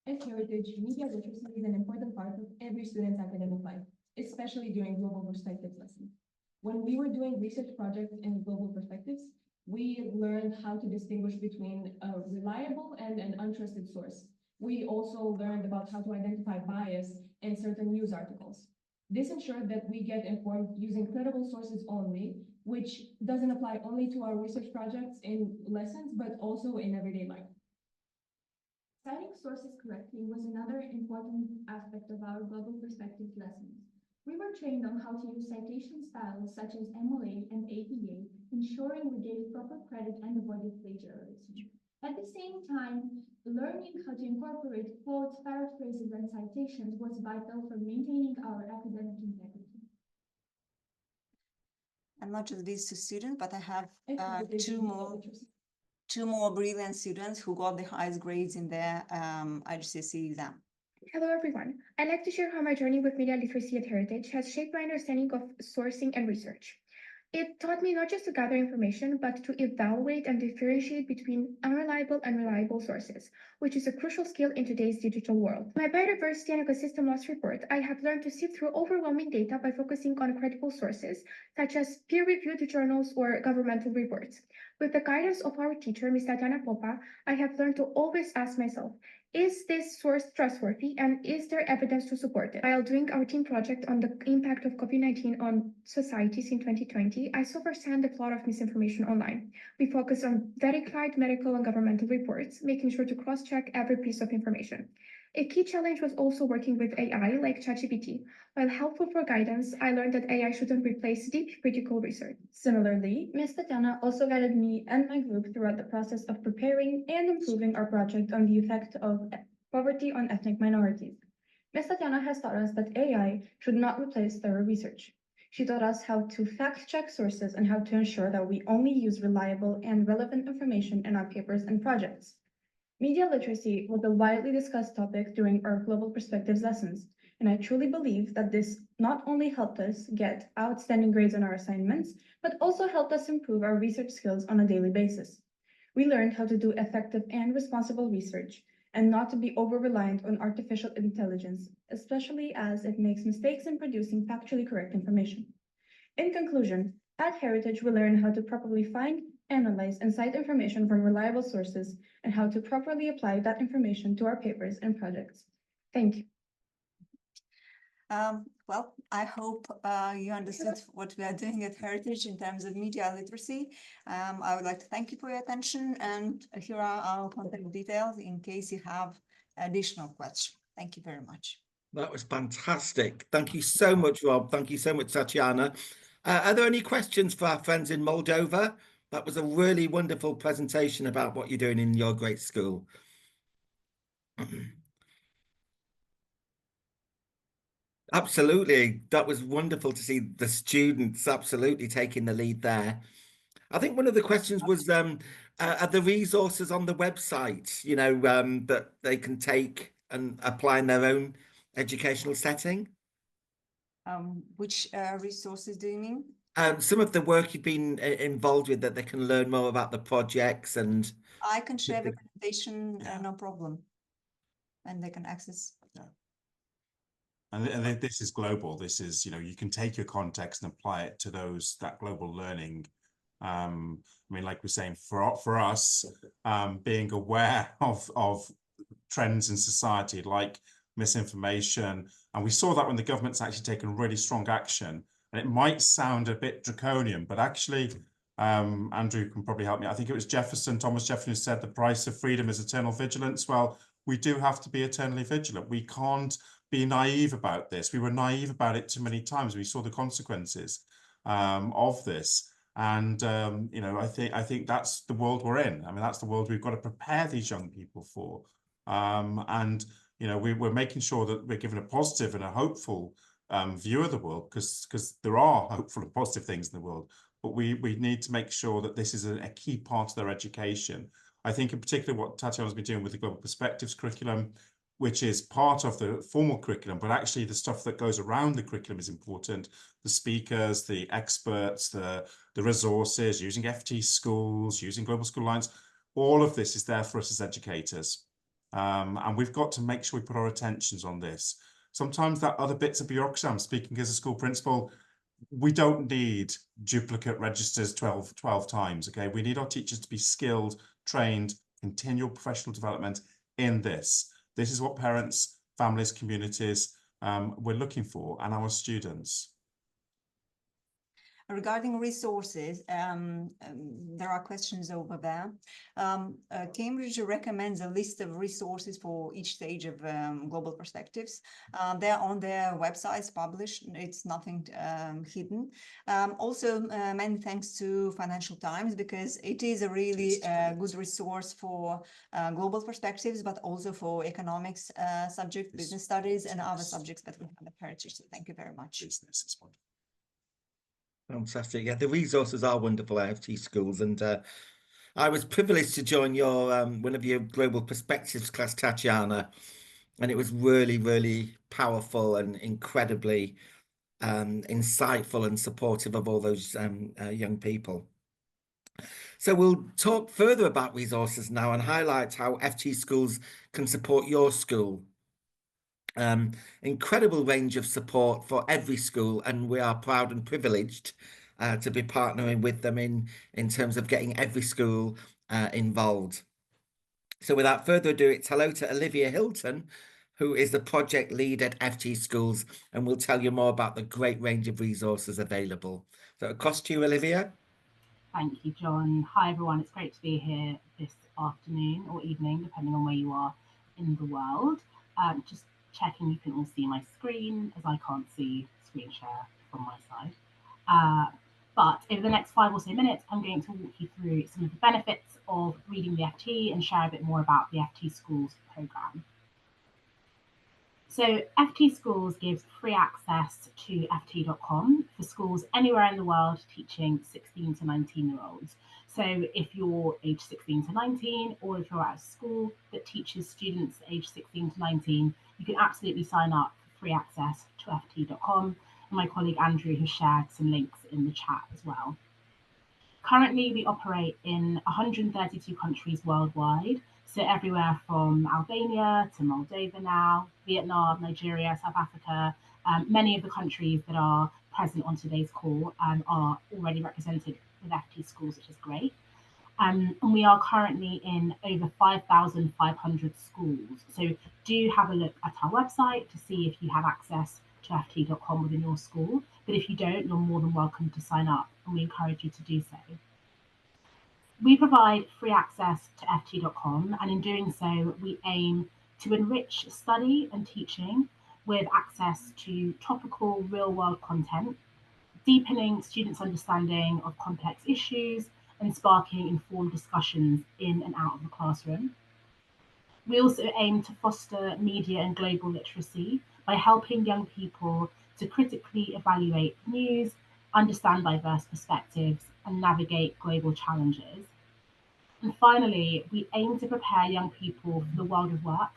At Heritage, media literacy is an important part of every student's academic life, especially during Global Perspectives lessons. When we were doing research projects in Global Perspectives, we learned how to distinguish between a reliable and an untrusted source. We also learned about how to identify bias in certain news articles. This ensured that we get informed using credible sources only, which doesn't apply only to our research projects in lessons, but also in everyday life. Citing sources correctly was another important aspect of our Global Perspectives lessons. We were trained on how to use citation styles such as MLA and APA, ensuring we gave proper credit and avoided plagiarism. At the same time, learning how to incorporate quotes, paraphrases, and citations was vital for maintaining our academic integrity. And not just these two students, but I have two more brilliant students who got the highest grades in their IGCSE exam. Hello, everyone. I'd like to share how my journey with media literacy at Heritage has shaped my understanding of sourcing and research. It taught me not just to gather information, but to evaluate and differentiate between unreliable and reliable sources, which is a crucial skill in today's digital world. In my biodiversity and ecosystem loss report, I have learned to sift through overwhelming data by focusing on credible sources, such as peer-reviewed journals or governmental reports. With the guidance of our teacher, Ms. Tatiana Popa, I have learned to always ask myself, is this source trustworthy, and is there evidence to support it? While doing our team project on the impact of COVID-19 on societies in 2020, I saw firsthand the flood of misinformation online. We focused on verified medical and governmental reports, making sure to cross-check every piece of information. A key challenge was also working with AI like ChatGPT. While helpful for guidance, I learned that AI shouldn't replace deep critical research. Similarly, Ms. Tatiana also guided me and my group throughout the process of preparing and improving our project on the effect of poverty on ethnic minorities. Ms. Tatiana has taught us that AI should not replace thorough research. She taught us how to fact-check sources and how to ensure that we only use reliable and relevant information in our papers and projects. Media literacy was a widely discussed topic during our Global Perspectives lessons, and I truly believe that this not only helped us get outstanding grades on our assignments, but also helped us improve our research skills on a daily basis. We learned how to do effective and responsible research, and not to be over-reliant on artificial intelligence, especially as it makes mistakes in producing factually correct information. In conclusion, at Heritage, we learn how to properly find, analyze, and cite information from reliable sources, and how to properly apply that information to our papers and projects. Thank you. Well, I hope you understood what we are doing at Heritage in terms of media literacy. I would like to thank you for your attention, and here are our contact details in case you have additional questions. Thank you very much. That was fantastic. Thank you so much, Rob. Thank you so much, Tatiana. Are there any questions for our friends in Moldova? That was a really wonderful presentation about what you're doing in your great school. Absolutely. That was wonderful to see the students absolutely taking the lead there. I think one of the questions was, are the resources on the website, that they can take and apply in their own educational setting? Which resources do you mean? Some of the work you've been involved with, that they can learn more about the projects, and I can share the the- presentation, Yeah. no problem. And they can access. And this is global. This is, you can take your context and apply it to that global learning. I mean, like we're saying, for us, being aware of trends in society like misinformation, and we saw that when the government's actually taken really strong action. And it might sound a bit draconian, but actually, Andrew can probably help me. I think it was Thomas Jefferson, who said the price of freedom is eternal vigilance. Well, we do have to be eternally vigilant. We can't be naive about this. We were naive about it too many times. We saw the consequences of this. And I think that's the world we're in. I mean, that's the world we've got to prepare these young people for. We're making sure that we're given a positive and a hopeful view of the world, because there are hopeful and positive things in the world. But we need to make sure that this is a key part of their education. I think in particular what Tatiana's been doing with the Global Perspectives curriculum, which is part of the formal curriculum, but actually the stuff that goes around the curriculum is important. The speakers, the experts, the resources, using FT schools, using Global School Alliance, all of this is there for us as educators. And we've got to make sure we put our attentions on this. Sometimes that other bits of bureaucracy, I'm speaking as a school principal, we don't need duplicate registers 12 times, okay? We need our teachers to be skilled, trained, continual professional development in this. This is what parents, families, communities we're looking for, and our students. Regarding resources, there are questions over there. Cambridge recommends a list of resources for each stage of global perspectives. They're on their websites published. It's nothing hidden. Also, many thanks to Financial Times, because it is a really good resource for global perspectives, but also for economics subject, business studies, and other subjects that we have at Heritage. So thank you very much. Business is wonderful. Fantastic. Yeah, the resources are wonderful at FT schools, and I was privileged to join your one of your Global Perspectives class, Tatiana, and it was really, really powerful and incredibly insightful and supportive of all those young people. So we'll talk further about resources now and highlight how FT schools can support your school. Incredible range of support for every school, and we are proud and privileged to be partnering with them in terms of getting every school involved. So without further ado, it's hello to Olivia Hilton, who is the project lead at FT Schools, and will tell you more about the great range of resources available. So across to you, Olivia. Thank you, John. Hi, everyone. It's great to be here this afternoon or evening, depending on where you are in the world. Just checking you can all see my screen, as I can't see screen share from my side. But over the next 5 or so minutes, I'm going to walk you through some of the benefits of reading the FT and share a bit more about the FT Schools programme. So FT Schools gives free access to ft.com for schools anywhere in the world teaching 16 to 19-year-olds. So if you're age 16 to 19, or if you're at a school that teaches students age 16 to 19, you can absolutely sign up for free access to ft.com. And my colleague Andrew has shared some links in the chat as well. Currently, we operate in 132 countries worldwide. So everywhere from Albania to Moldova now, Vietnam, Nigeria, South Africa, many of the countries that are present on today's call are already represented with FT Schools, which is great. And we are currently in over 5,500 schools. So do have a look at our website to see if you have access to ft.com within your school. But if you don't, you're more than welcome to sign up, and we encourage you to do so. We provide free access to ft.com, and in doing so, we aim to enrich study and teaching with access to topical real-world content, deepening students' understanding of complex issues, and sparking informed discussions in and out of the classroom. We also aim to foster media and global literacy by helping young people to critically evaluate news, understand diverse perspectives, and navigate global challenges. And finally, we aim to prepare young people for the world of work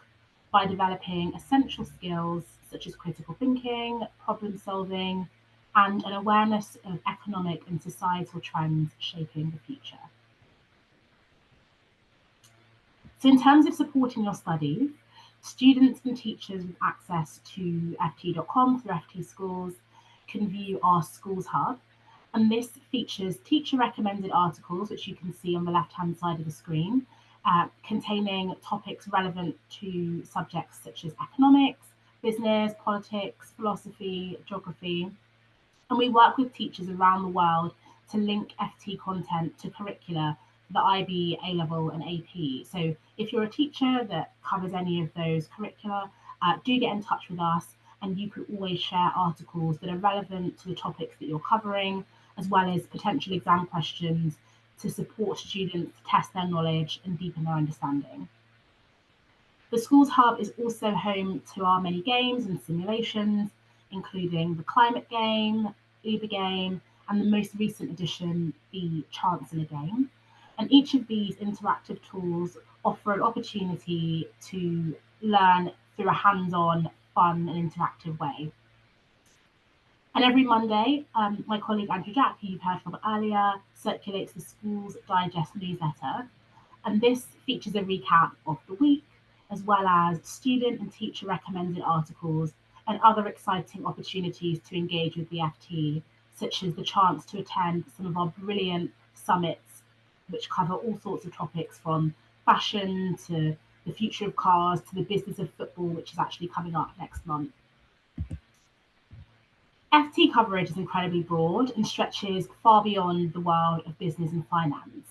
by developing essential skills such as critical thinking, problem solving, and an awareness of economic and societal trends shaping the future. So in terms of supporting your studies, students and teachers with access to ft.com through FT Schools can view our Schools Hub. And this features teacher recommended articles, which you can see on the left-hand side of the screen, containing topics relevant to subjects such as economics, business, politics, philosophy, geography. And we work with teachers around the world to link FT content to curricula for the IB, A-level and AP. So if you're a teacher that covers any of those curricula, do get in touch with us, and you can always share articles that are relevant to the topics that you're covering, as well as potential exam questions to support students test their knowledge and deepen their understanding. The Schools Hub is also home to our many games and simulations, including the Climate Game, Uber Game, and the most recent addition, the Chancellor Game. And each of these interactive tools offer an opportunity to learn through a hands-on, fun and interactive way. And every Monday, my colleague Andrew Jack, who you've heard from earlier, circulates the Schools Digest newsletter. And this features a recap of the week, as well as student and teacher recommended articles and other exciting opportunities to engage with the FT, such as the chance to attend some of our brilliant summits, which cover all sorts of topics from fashion to the future of cars to the business of football, which is actually coming up next month. FT coverage is incredibly broad and stretches far beyond the world of business and finance.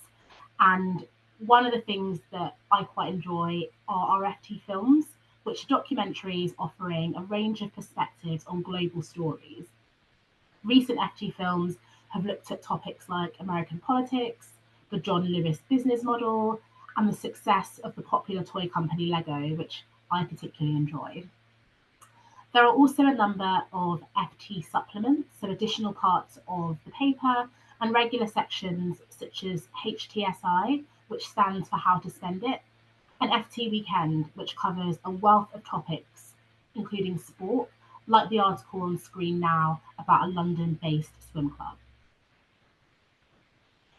And one of the things that I quite enjoy are our FT films, which are documentaries offering a range of perspectives on global stories. Recent FT films have looked at topics like American politics, the John Lewis business model, and the success of the popular toy company Lego, which I particularly enjoyed. There are also a number of FT supplements, so additional parts of the paper, and regular sections such as HTSI, which stands for How to Spend It, and FT Weekend, which covers a wealth of topics, including sport, like the article on screen now about a London-based swim club.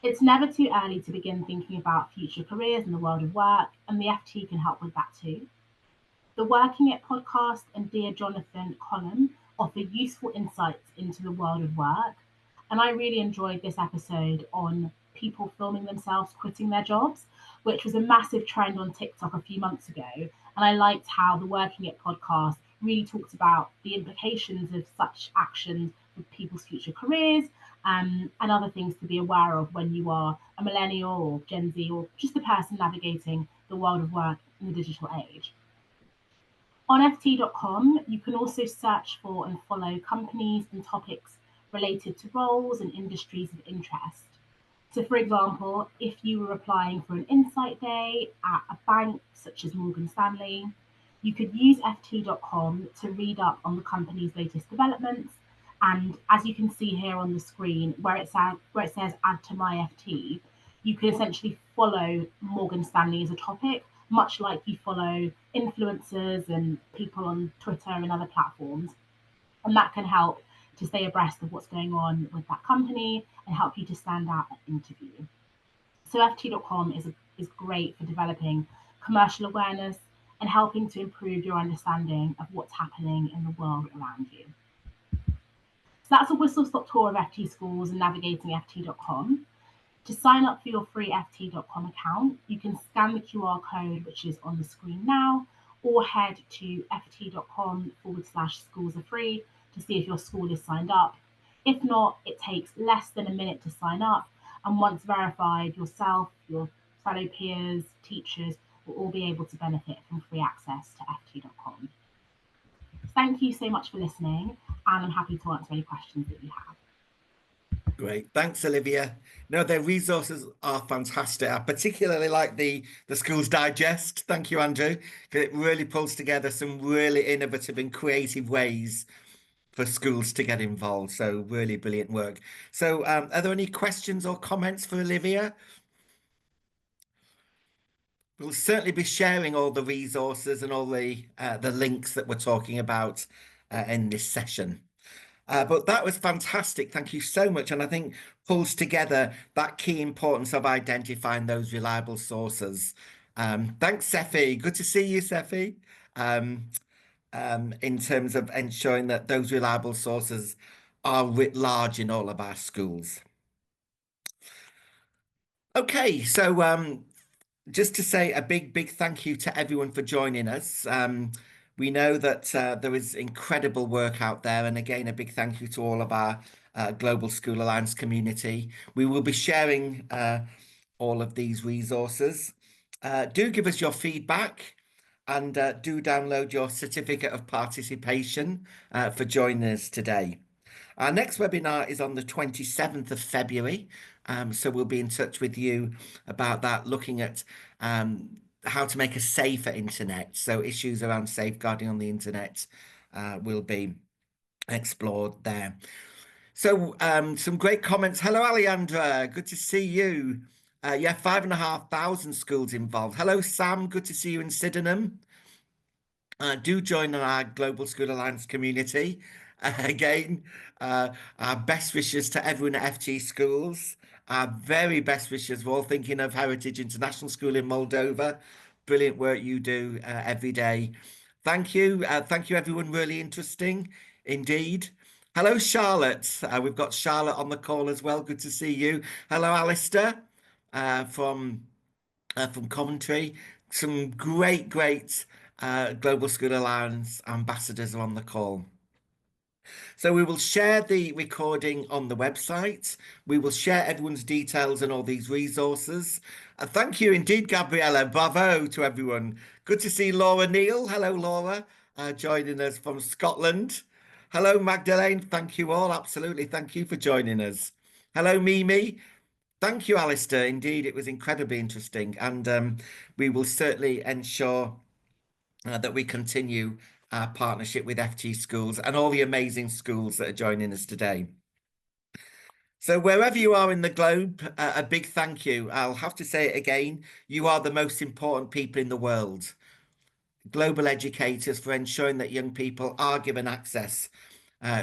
It's never too early to begin thinking about future careers in the world of work, and the FT can help with that too. The Working It podcast and Dear Jonathan column offer useful insights into the world of work, and I really enjoyed this episode on people filming themselves quitting their jobs, which was a massive trend on TikTok a few months ago. And I liked how the Working It podcast really talked about the implications of such actions for people's future careers, and other things to be aware of when you are a millennial or Gen Z or just a person navigating the world of work in the digital age. On ft.com, you can also search for and follow companies and topics related to roles and industries of interest. So for example, if you were applying for an insight day at a bank such as Morgan Stanley, you could use ft.com to read up on the company's latest developments. And as you can see here on the screen, where it says add to my FT, you can essentially follow Morgan Stanley as a topic, much like you follow influencers and people on Twitter and other platforms. And that can help to stay abreast of what's going on with that company and help you to stand out at interview. So ft.com is great for developing commercial awareness and helping to improve your understanding of what's happening in the world around you. So that's a whistle-stop tour of FT Schools and navigating ft.com. To sign up for your free ft.com account, you can scan the QR code, which is on the screen now, or head to ft.com/schools are free to see if your school is signed up. If not, it takes less than a minute to sign up. And once verified, yourself, your fellow peers, teachers will all be able to benefit from free access to ft.com. Thank you so much for listening, and I'm happy to answer any questions that you have. Great. Thanks, Olivia. No, their resources are fantastic. I particularly like the Schools Digest. Thank you, Andrew, because it really pulls together some really innovative and creative ways for schools to get involved. So really brilliant work. So are there any questions or comments for Olivia? We'll certainly be sharing all the resources and all the links that we're talking about in this session. But that was fantastic. Thank you so much. And I think pulls together that key importance of identifying those reliable sources. Thanks, Sefi. Good to see you, Sefi. In terms of ensuring that those reliable sources are writ large in all of our schools. Okay, so just to say a big thank you to everyone for joining us. We know that there is incredible work out there, and again, a big thank you to all of our Global School Alliance community. We will be sharing all of these resources. Do give us your feedback, and do download your certificate of participation for joining us today. Our next webinar is on the 27th of February, so we'll be in touch with you about that, looking at how to make a safer internet. So issues around safeguarding on the internet will be explored there. So some great comments. Hello, Alejandra. Good to see you. Yeah, 5,500 schools involved. Hello, Sam. Good to see you in Sydenham. Do join our Global School Alliance community. Again, our best wishes to everyone at FT Schools. Our very best wishes. We're all thinking of Heritage International School in Moldova. Brilliant work you do every day. Thank you. Thank you, everyone. Really interesting indeed. Hello, Charlotte. We've got Charlotte on the call as well. Good to see you. Hello, Alistair from Coventry. Some great Global School Alliance ambassadors are on the call. So we will share the recording on the website. We will share everyone's details and all these resources. Thank you indeed, Gabriella. Bravo to everyone. Good to see Laura Neal. Hello, Laura, joining us from Scotland. Hello, Magdalene. Thank you all. Absolutely. Thank you for joining us. Hello, Mimi. Thank you, Alistair. Indeed, it was incredibly interesting. And we will certainly ensure that we continue our partnership with FT Schools and all the amazing schools that are joining us today. So wherever you are in the globe, a big thank you. I'll have to say it again. You are the most important people in the world. Global educators, for ensuring that young people are given access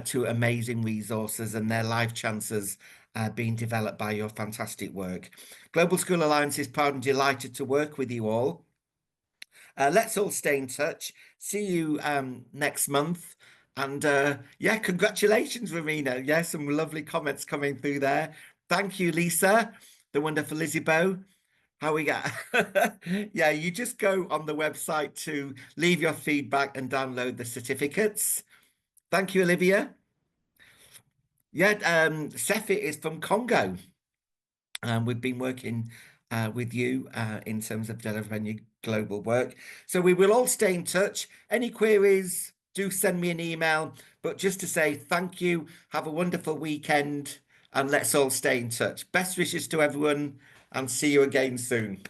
to amazing resources and their life chances being developed by your fantastic work. Global School Alliance is proud and delighted to work with you all. Let's all stay in touch. See you next month. And yeah, congratulations, Romina. Yeah, some lovely comments coming through there. Thank you, Lisa, the wonderful Lizzie Bow. How we got? Yeah, you just go on the website to leave your feedback and download the certificates. Thank you, Olivia. Yeah, Sefi is from Congo. We've been working with you in terms of delivering your global work. So we will all stay in touch. Any queries, do send me an email. But just to say thank you, have a wonderful weekend, and let's all stay in touch. Best wishes to everyone, and see you again soon.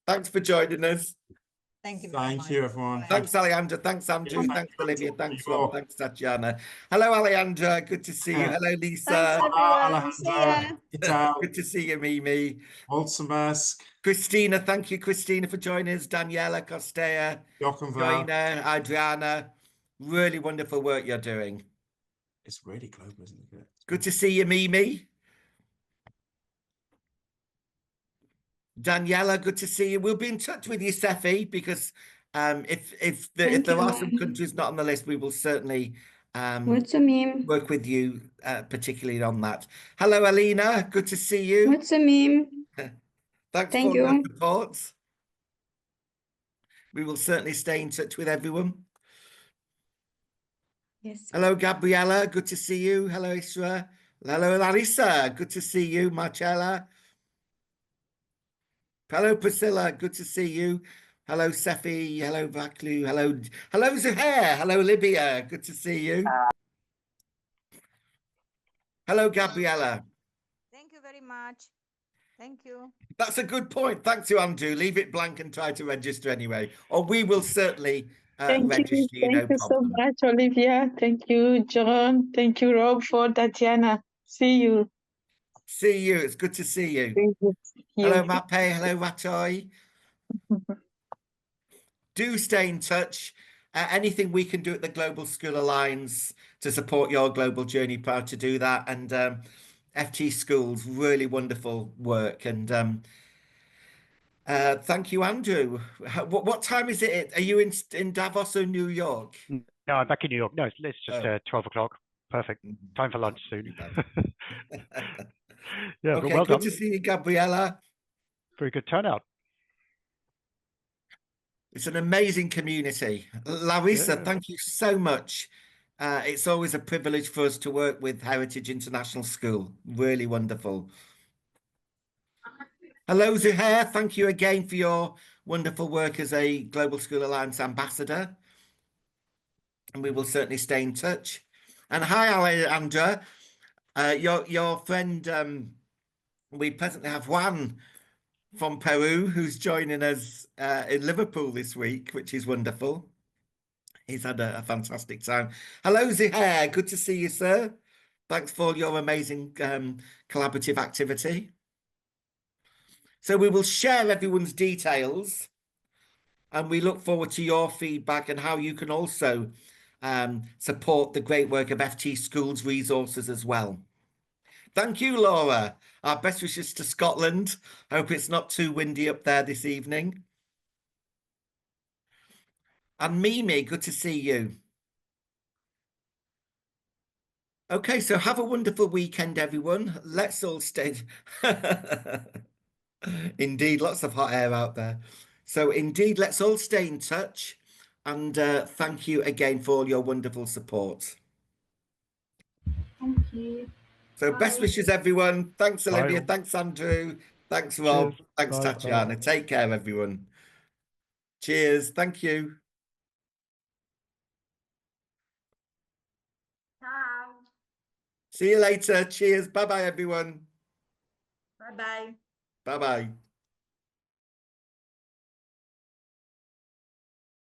Thanks for joining us. Thank you. Thank you, everyone. Thanks, Alejandra. Thanks, Andrew. Yeah, thanks, Olivia. Thanks, you Rob. all. Thanks, Tatiana. Hello, Alejandra. Good to see you. Hello, Lisa. Thanks, everyone. See ya. Good to see you, Mimi. Olsenbersk. Christina, thank you, Christina, for joining us. Daniela, Costea, Joina, Adriana. Really wonderful work you're doing. It's really global, isn't it? Good to see you, Mimi. Daniela, good to see you. We'll be in touch with you, Sefi, because if there are some countries not on the list, we will certainly What's a meme? work with you particularly on that. Hello, Alina. Good to see you. What's a meme? Thanks Thank for your you. support. We will certainly stay in touch with everyone. Yes. Hello, Gabriella. Good to see you. Hello, Isra. Hello, Larissa. Good to see you. Marcella. Hello, Priscilla. Good to see you. Hello, Sefi. Hello, Vaklu. Hello, Zuhair. Hello, Libya. Good to see you. Hello, Gabriella. Thank you very much. Thank you. That's a good point. Thanks to Andrew. Leave it blank and try to register anyway. Or we will certainly register you, no Thank you so problem. much, Olivia. Thank you, John. Thank you, Rob, for Tatiana. See you. See you. It's good to see you. Thank you. Hello, Mape. Hello, Ratoy. Do stay in touch. Anything we can do at the Global School Alliance to support your global journey, proud to do that. And FT Schools, really wonderful work. And thank you, Andrew. What time is it? Are you in Davos or New York? No, I'm back in New York. No, it's just 12 o'clock. Perfect. Time for lunch soon. Yeah, okay, but well good done. to see you, Gabriella. Very good turnout. It's an amazing community. Larissa, Yeah. thank you so much. It's always a privilege for us to work with Heritage International School. Really wonderful. Hello, Zuhair. Thank you again for your wonderful work as a Global School Alliance ambassador. And we will certainly stay in touch. And hi, Alejandra. Your friend, we presently have Juan from Peru who's joining us in Liverpool this week, which is wonderful. He's had a fantastic time. Hello, Zuhair. Good to see you, sir. Thanks for your amazing collaborative activity. So we will share everyone's details and we look forward to your feedback and how you can also support the great work of FT Schools resources as well. Thank you, Laura. Our best wishes to Scotland. Hope it's not too windy up there this evening. And Mimi, good to see you. Okay, so have a wonderful weekend, everyone. Let's all stay. Indeed, lots of hot air out there. So indeed, let's all stay in touch. And thank you again for all your wonderful support. Thank you. So Bye. best wishes, everyone. Thanks, Olivia. Bye. Thanks, Andrew. Thanks, Rob. Cheers. Thanks, Bye. Tatiana. Bye. Take care, everyone. Cheers. Thank you. Ciao. See you later. Cheers. Bye-bye, everyone. Bye-bye. Bye-bye.